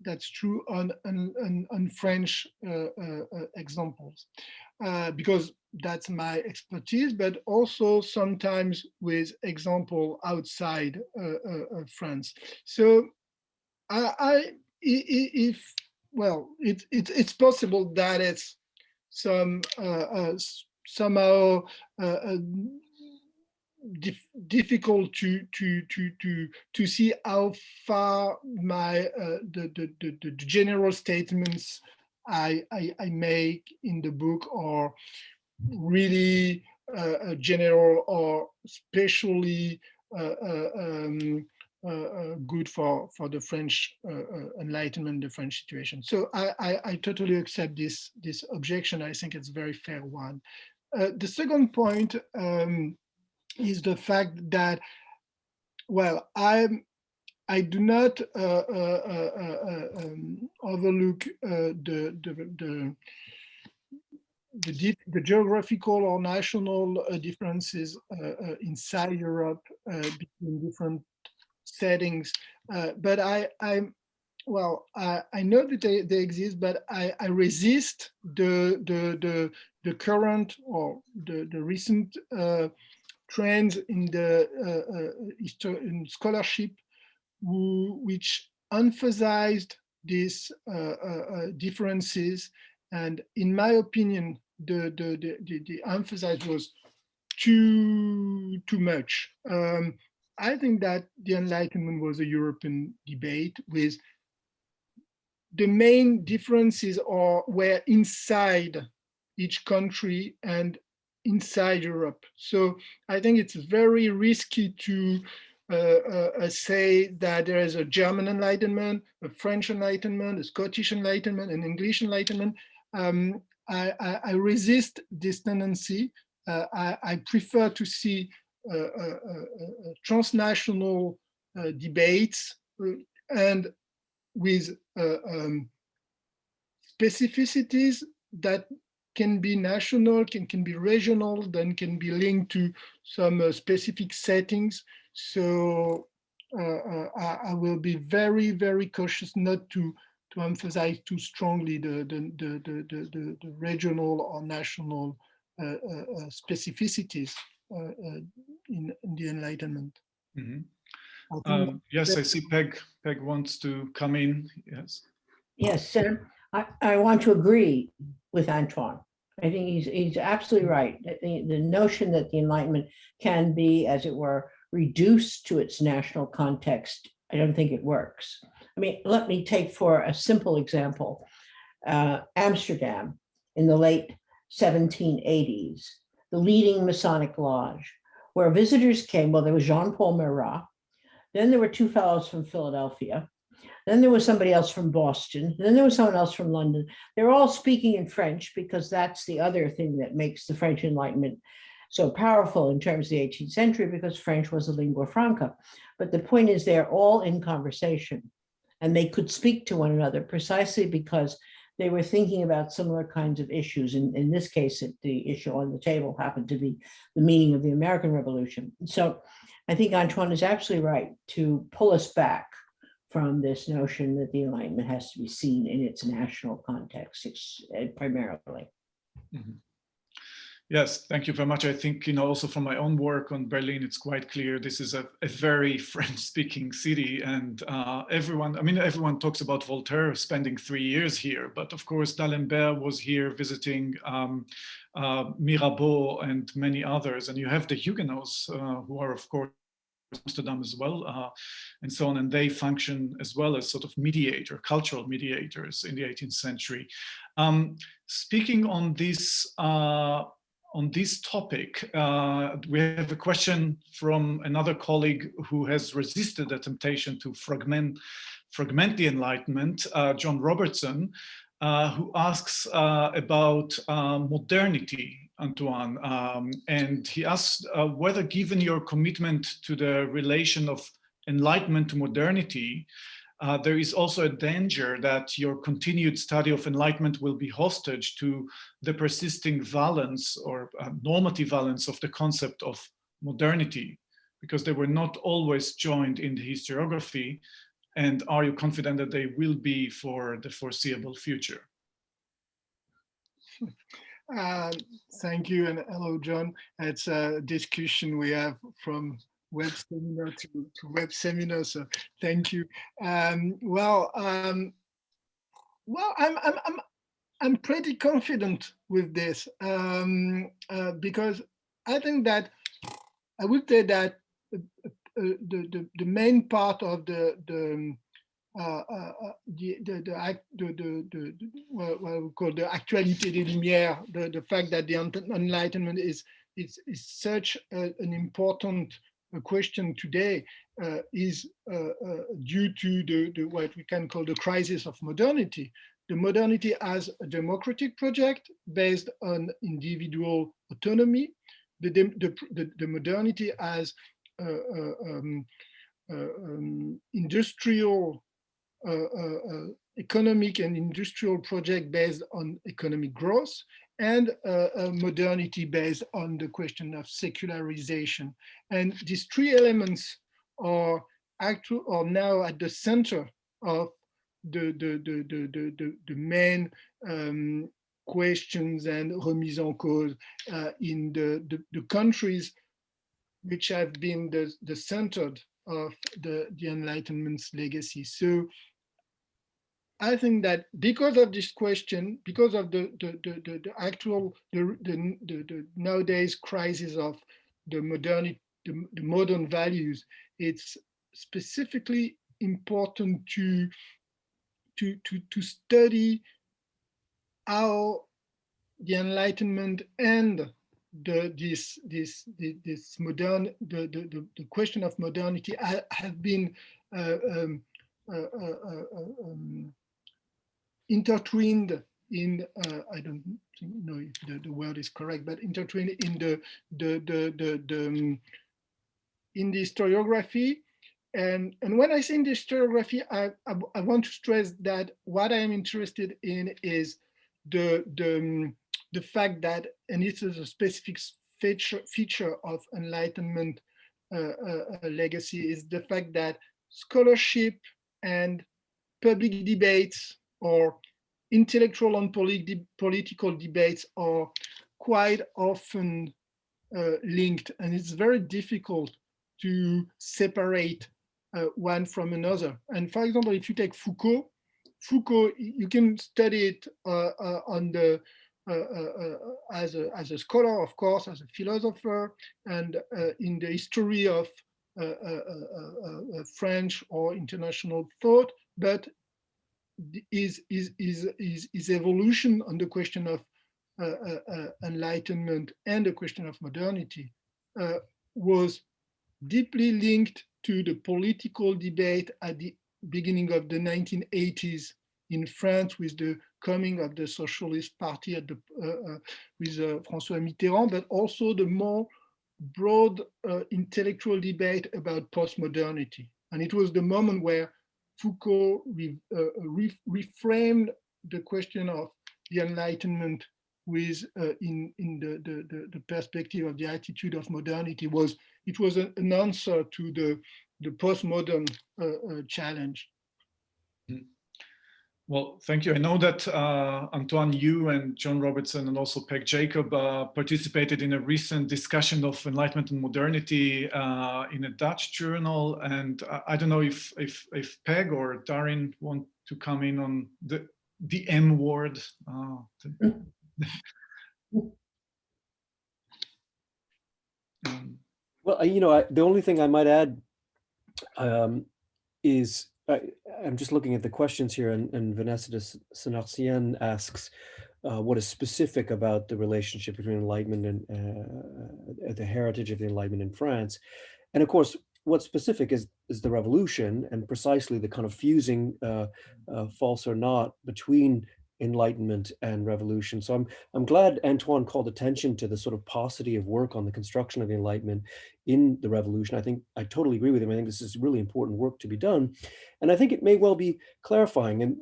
that's true, on French examples, because that's my expertise, but also sometimes with example outside France. So it's possible that it's somehow difficult to see how far the general statements I make in the book are really general or especially good for the French Enlightenment, the French situation. So I totally accept this objection. I think it's a very fair one. The second point is the fact that, well, I do not overlook the geographical or national differences inside Europe between different settings, but I know that they exist, but I resist the current or the recent trends in the in scholarship which emphasized these differences, and in my opinion, the emphasis was too much. I think that the Enlightenment was a European debate with the main differences were inside each country and inside Europe. So I think it's very risky to say that there is a German Enlightenment, a French Enlightenment, a Scottish Enlightenment, an English Enlightenment. I resist this tendency. I prefer to see transnational debates and with specificities that can be national, can be regional, then can be linked to some specific settings. So I will be very, very cautious not to emphasize too strongly the regional or national specificities in the Enlightenment. Mm-hmm. Yes, I see Peg wants to come in. Yes. Yes, I want to agree with Antoine. I think he's absolutely right. The notion that the Enlightenment can be, as it were, reduced to its national context, I don't think it works. I mean, let me take for a simple example, Amsterdam in the late 1780s, the leading Masonic lodge, where visitors came. Well, there was Jean-Paul Marat, then there were two fellows from Philadelphia, then there was somebody else from Boston, then there was someone else from London. They're all speaking in French because that's the other thing that makes the French Enlightenment so powerful in terms of the 18th century, because French was a lingua franca. But the point is they're all in conversation and they could speak to one another precisely because they were thinking about similar kinds of issues. In this case, the issue on the table happened to be the meaning of the American Revolution. So I think Antoine is absolutely right to pull us back from this notion that the Enlightenment has to be seen in its national context primarily. Mm-hmm. Yes, thank you very much. I think, also from my own work on Berlin, it's quite clear this is a very French-speaking city, and everyone talks about Voltaire spending 3 years here, but of course, D'Alembert was here visiting Mirabeau and many others, and you have the Huguenots who are, of course, Amsterdam as well, and so on, and they function as well as sort of cultural mediators in the 18th century. Speaking on this topic, we have a question from another colleague who has resisted the temptation to fragment the Enlightenment, John Robertson, who asks about modernity, Antoine, and he asks whether, given your commitment to the relation of Enlightenment to modernity, there is also a danger that your continued study of Enlightenment will be hostage to the persisting valence or normative valence of the concept of modernity, because they were not always joined in the historiography. And are you confident that they will be for the foreseeable future? Thank you, and hello, John. It's a discussion we have from web seminar to web seminar, so thank you. Well, I'm pretty confident with this because I think that I would say that the main part of what we call the actualité des Lumières, the fact that the Enlightenment is such an important question today is due to what we can call the crisis of modernity. The modernity as a democratic project based on individual autonomy, the modernity as industrial, economic and industrial project based on economic growth, and modernity based on the question of secularization. And these three elements are now at the center of the main questions and remise en cause in the countries which have been the center of the Enlightenment's legacy. So I think that because of this question, because of the nowadays crisis of the modern values, it's specifically important to study how the Enlightenment and the question of modernity have been intertwined in I don't know if the word is correct, but intertwined in the historiography. And when I say in the historiography, I want to stress that what I am interested in is the fact that, and this is a specific feature of Enlightenment legacy, is the fact that scholarship and public debates or intellectual and political debates are quite often linked, and it's very difficult to separate one from another. And for example, if you take Foucault, you can study it on the as a scholar, of course, as a philosopher, and in the history of French or international thought, but his evolution on the question of Enlightenment and the question of modernity was deeply linked to the political debate at the beginning of the 1980s in France, with the coming of the Socialist Party at with François Mitterrand, but also the more broad intellectual debate about postmodernity. And it was the moment where Foucault reframed the question of the Enlightenment with in the perspective of the attitude of modernity. It was an answer to the postmodern challenge. Well, thank you. I know that Antoine, you and John Robertson and also Peg Jacob participated in a recent discussion of Enlightenment and modernity in a Dutch journal. And I don't know if Peg or Darren want to come in on the M word. Well, the only thing I might add is I'm just looking at the questions here, and Vanessa de Senarcienne asks what is specific about the relationship between Enlightenment and the heritage of the Enlightenment in France. And of course, what's specific is the revolution, and precisely the kind of fusing, false or not, between Enlightenment and revolution. So I'm glad Antoine called attention to the sort of paucity of work on the construction of the Enlightenment in the revolution. I think I totally agree with him. I think this is really important work to be done. And I think it may well be clarifying. And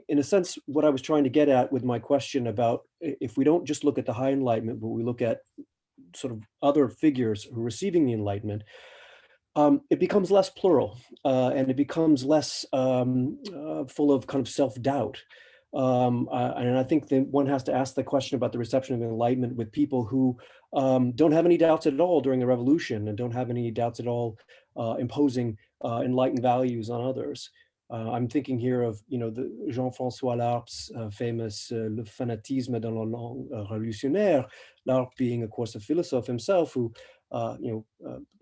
in a sense, what I was trying to get at with my question about if we don't just look at the High Enlightenment, but we look at sort of other figures who are receiving the Enlightenment, it becomes less plural and it becomes less full of kind of self-doubt. And I think that one has to ask the question about the reception of Enlightenment with people who don't have any doubts at all during the revolution and don't have any doubts at all imposing enlightened values on others. I'm thinking here of, the Jean-François Larp's famous Le fanatisme dans la langue révolutionnaire, Larp being, of course, a philosopher himself who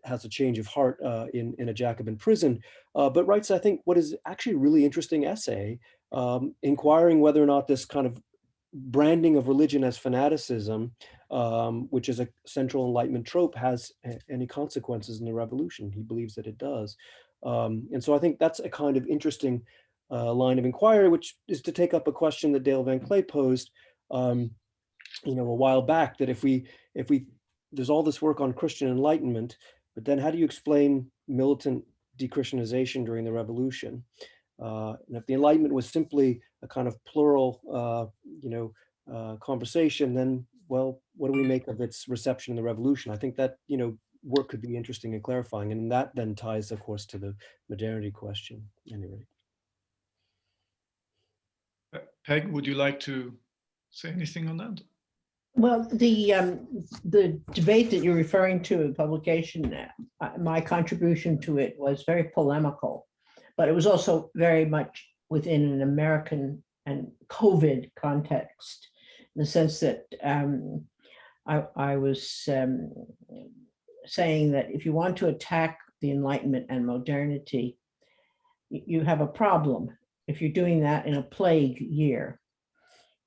has a change of heart in a Jacobin prison, but writes, I think, what is actually a really interesting essay, inquiring whether or not this kind of branding of religion as fanaticism which is a central Enlightenment trope, has any consequences in the revolution. He believes that it does. And so I think that's a kind of interesting line of inquiry, which is to take up a question that Dale Van Clay posed, a while back, that if we there's all this work on Christian Enlightenment, but then how do you explain militant de-Christianization during the revolution? And if the Enlightenment was simply a kind of plural, conversation, then, well, what do we make of its reception in the revolution? I think that, work could be interesting and clarifying. And that then ties, of course, to the modernity question, anyway. Peg, would you like to say anything on that? Well, the debate that you're referring to in publication, my contribution to it was very polemical, but it was also very much within an American and COVID context, in the sense that I was saying that if you want to attack the Enlightenment and modernity, you have a problem if you're doing that in a plague year,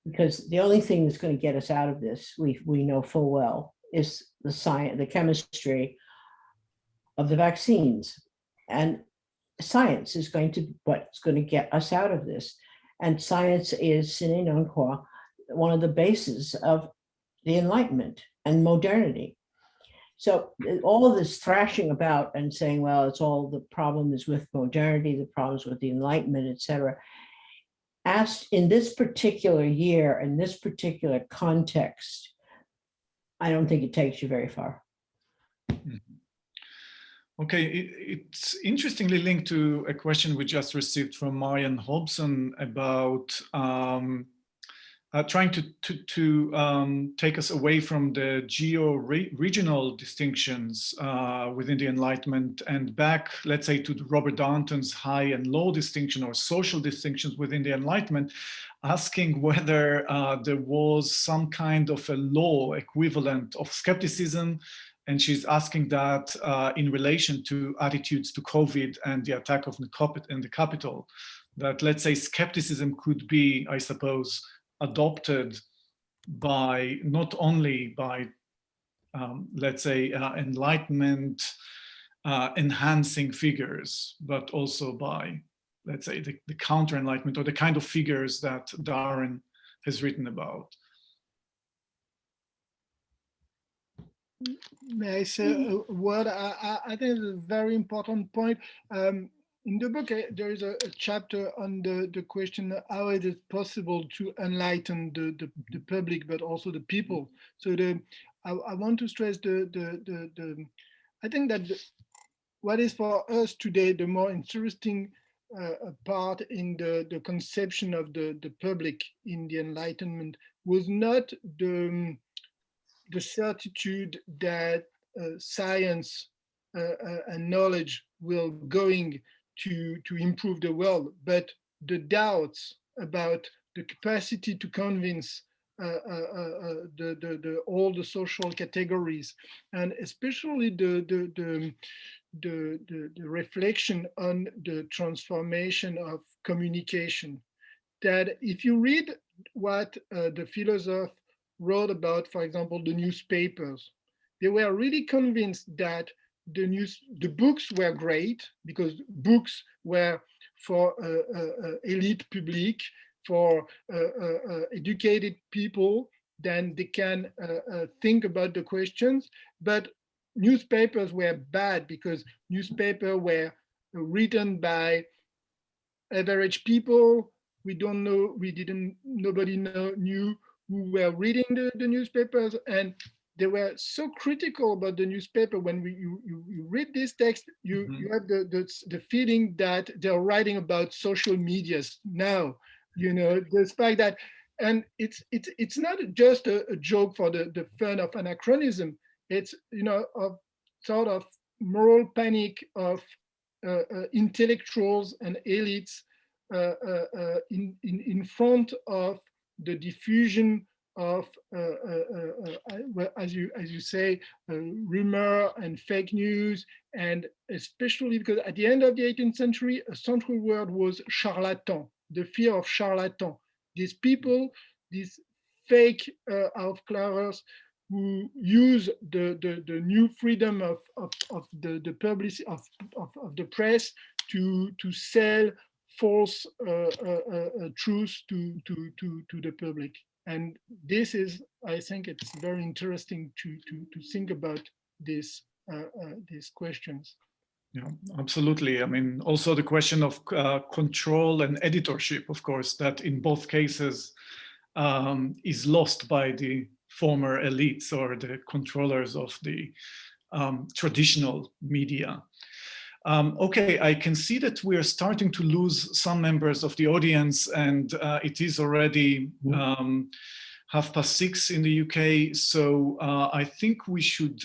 because the only thing that's going to get us out of this, we know full well, is the science, the chemistry of the vaccines. And science is what's going to get us out of this. And science is, sine non qua, one of the bases of the Enlightenment and modernity. So all of this thrashing about and saying, well, it's all the problem is with modernity, the problems with the Enlightenment, et cetera. Asked in this particular year, in this particular context, I don't think it takes you very far. Okay, it's interestingly linked to a question we just received from Marian Hobson about trying to take us away from the geo-regional distinctions within the Enlightenment and back, let's say, to Robert Darnton's high and low distinction or social distinctions within the Enlightenment, asking whether there was some kind of a law equivalent of skepticism. And she's asking that in relation to attitudes to COVID and the attack of the Capitol, that, let's say, skepticism could be, I suppose, adopted by not only by, let's say, Enlightenment enhancing figures, but also by, let's say, the counter-Enlightenment or the kind of figures that Darren has written about. May I say a word? I think it's a very important point. In the book, there is a chapter on the question how it is possible to enlighten the public, but also the people. So I want to stress I think that what is for us today the more interesting part in the conception of the public in the Enlightenment was not the certitude that science and knowledge will going to improve the world, but the doubts about the capacity to convince all the social categories, and especially the reflection on the transformation of communication. That if you read what the philosopher wrote about, for example, the newspapers, they were really convinced that the books were great because books were for elite public, for educated people, then they can think about the questions. But newspapers were bad because newspapers were written by average people. Nobody knew who were reading the newspapers, and they were so critical about the newspaper. When you read this text, you have the feeling that they're writing about social medias now. The fact that, and it's not just a joke for the fun of anachronism. It's a sort of moral panic of intellectuals and elites in front of the diffusion of, as you say, rumor and fake news, and especially because at the end of the 18th century, a central word was charlatan, the fear of charlatan. These people, these fake outclassers, who use the new freedom of the publicity of the press to sell false truths to the public. And this is, I think it's very interesting to think about these questions. Yeah, absolutely. I mean, also the question of control and editorship, of course, that in both cases is lost by the former elites or the controllers of the traditional media. Okay, I can see that we are starting to lose some members of the audience, and it is already 6:30 in the UK. So I think we should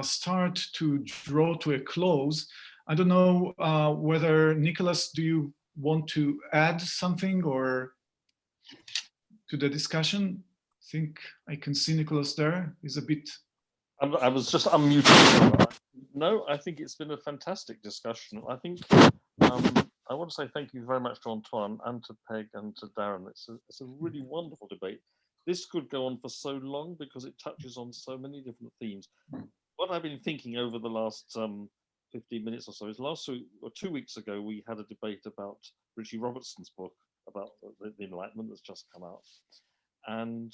start to draw to a close. I don't know whether, Nicholas, do you want to add something or to the discussion? I think I can see Nicholas there. He's a bit... I was just unmuted. No, I think it's been a fantastic discussion. I think I want to say thank you very much to Antoine and to Peg and to Darren. It's a really wonderful debate. This could go on for so long because it touches on so many different themes. What I've been thinking over the last 15 minutes or so is last week or 2 weeks ago, we had a debate about Richie Robertson's book about the Enlightenment that's just come out. And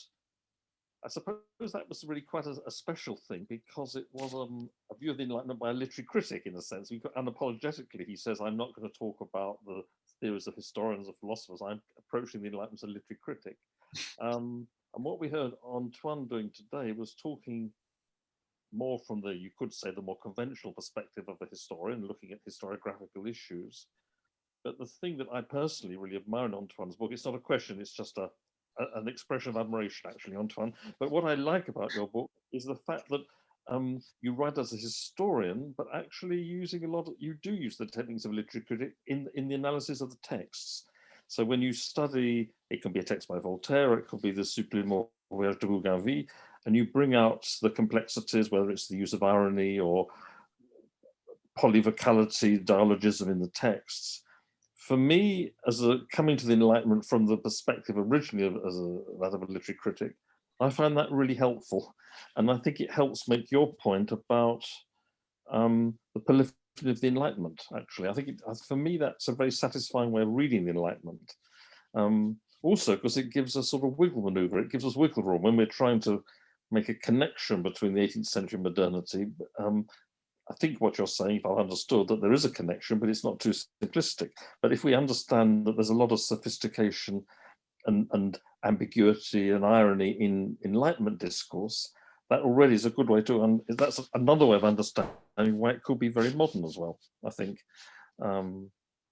I suppose that was really quite a special thing because it was a view of the Enlightenment by a literary critic, in a sense. Unapologetically, he says, I'm not going to talk about the theories of historians or philosophers. I'm approaching the Enlightenment as a literary critic. And what we heard Antoine doing today was talking more from the, you could say, the more conventional perspective of a historian, looking at historiographical issues. But the thing that I personally really admire in Antoine's book, it's not a question, it's just an expression of admiration, actually, Antoine. But what I like about your book is the fact that you write as a historian, but actually using you do use the techniques of literary critic in the analysis of the texts. So when you study, it can be a text by Voltaire, it could be the Supplément Voyage de Bougainville, and you bring out the complexities, whether it's the use of irony or polyvocality, dialogism in the texts. For me, coming to the Enlightenment from the perspective originally that of a literary critic, I find that really helpful. And I think it helps make your point about the polyphony of the Enlightenment, actually. I think for me, that's a very satisfying way of reading the Enlightenment. Also, because it gives us sort of wiggle maneuver, it gives us wiggle room when we're trying to make a connection between the 18th century modernity. I think what you're saying, if I've understood, that there is a connection, but it's not too simplistic. But if we understand that there's a lot of sophistication and ambiguity and irony in Enlightenment discourse, that already is a good way to, that's another way of understanding why it could be very modern as well, I think.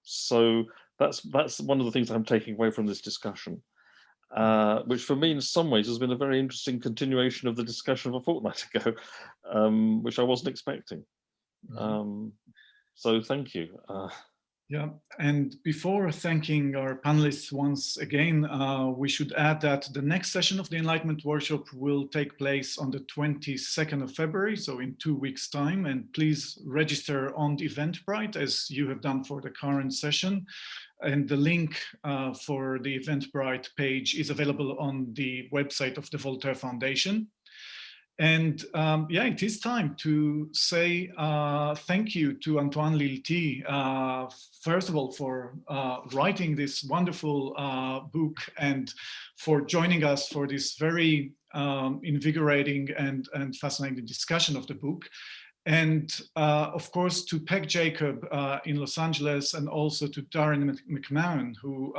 So that's one of the things I'm taking away from this discussion, which for me in some ways has been a very interesting continuation of the discussion of a fortnight ago, which I wasn't expecting. So thank you. Yeah, and before thanking our panelists once again, we should add that the next session of the Enlightenment Workshop will take place on the 22nd of February, so in 2 weeks' time. And please register on Eventbrite as you have done for the current session. And the link for the Eventbrite page is available on the website of the Voltaire Foundation. And yeah, it is time to say thank you to Antoine Lilti, first of all, for writing this wonderful book and for joining us for this very invigorating and fascinating discussion of the book. And of course, to Peg Jacob in Los Angeles, and also to Darren McMahon, who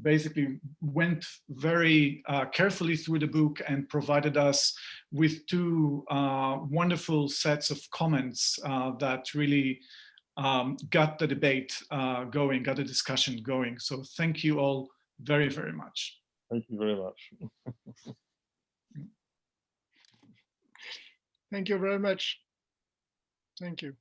basically went very carefully through the book and provided us with 2 wonderful sets of comments that really got the debate going, got the discussion going. So thank you all very, very much. Thank you very much. Thank you very much. Thank you.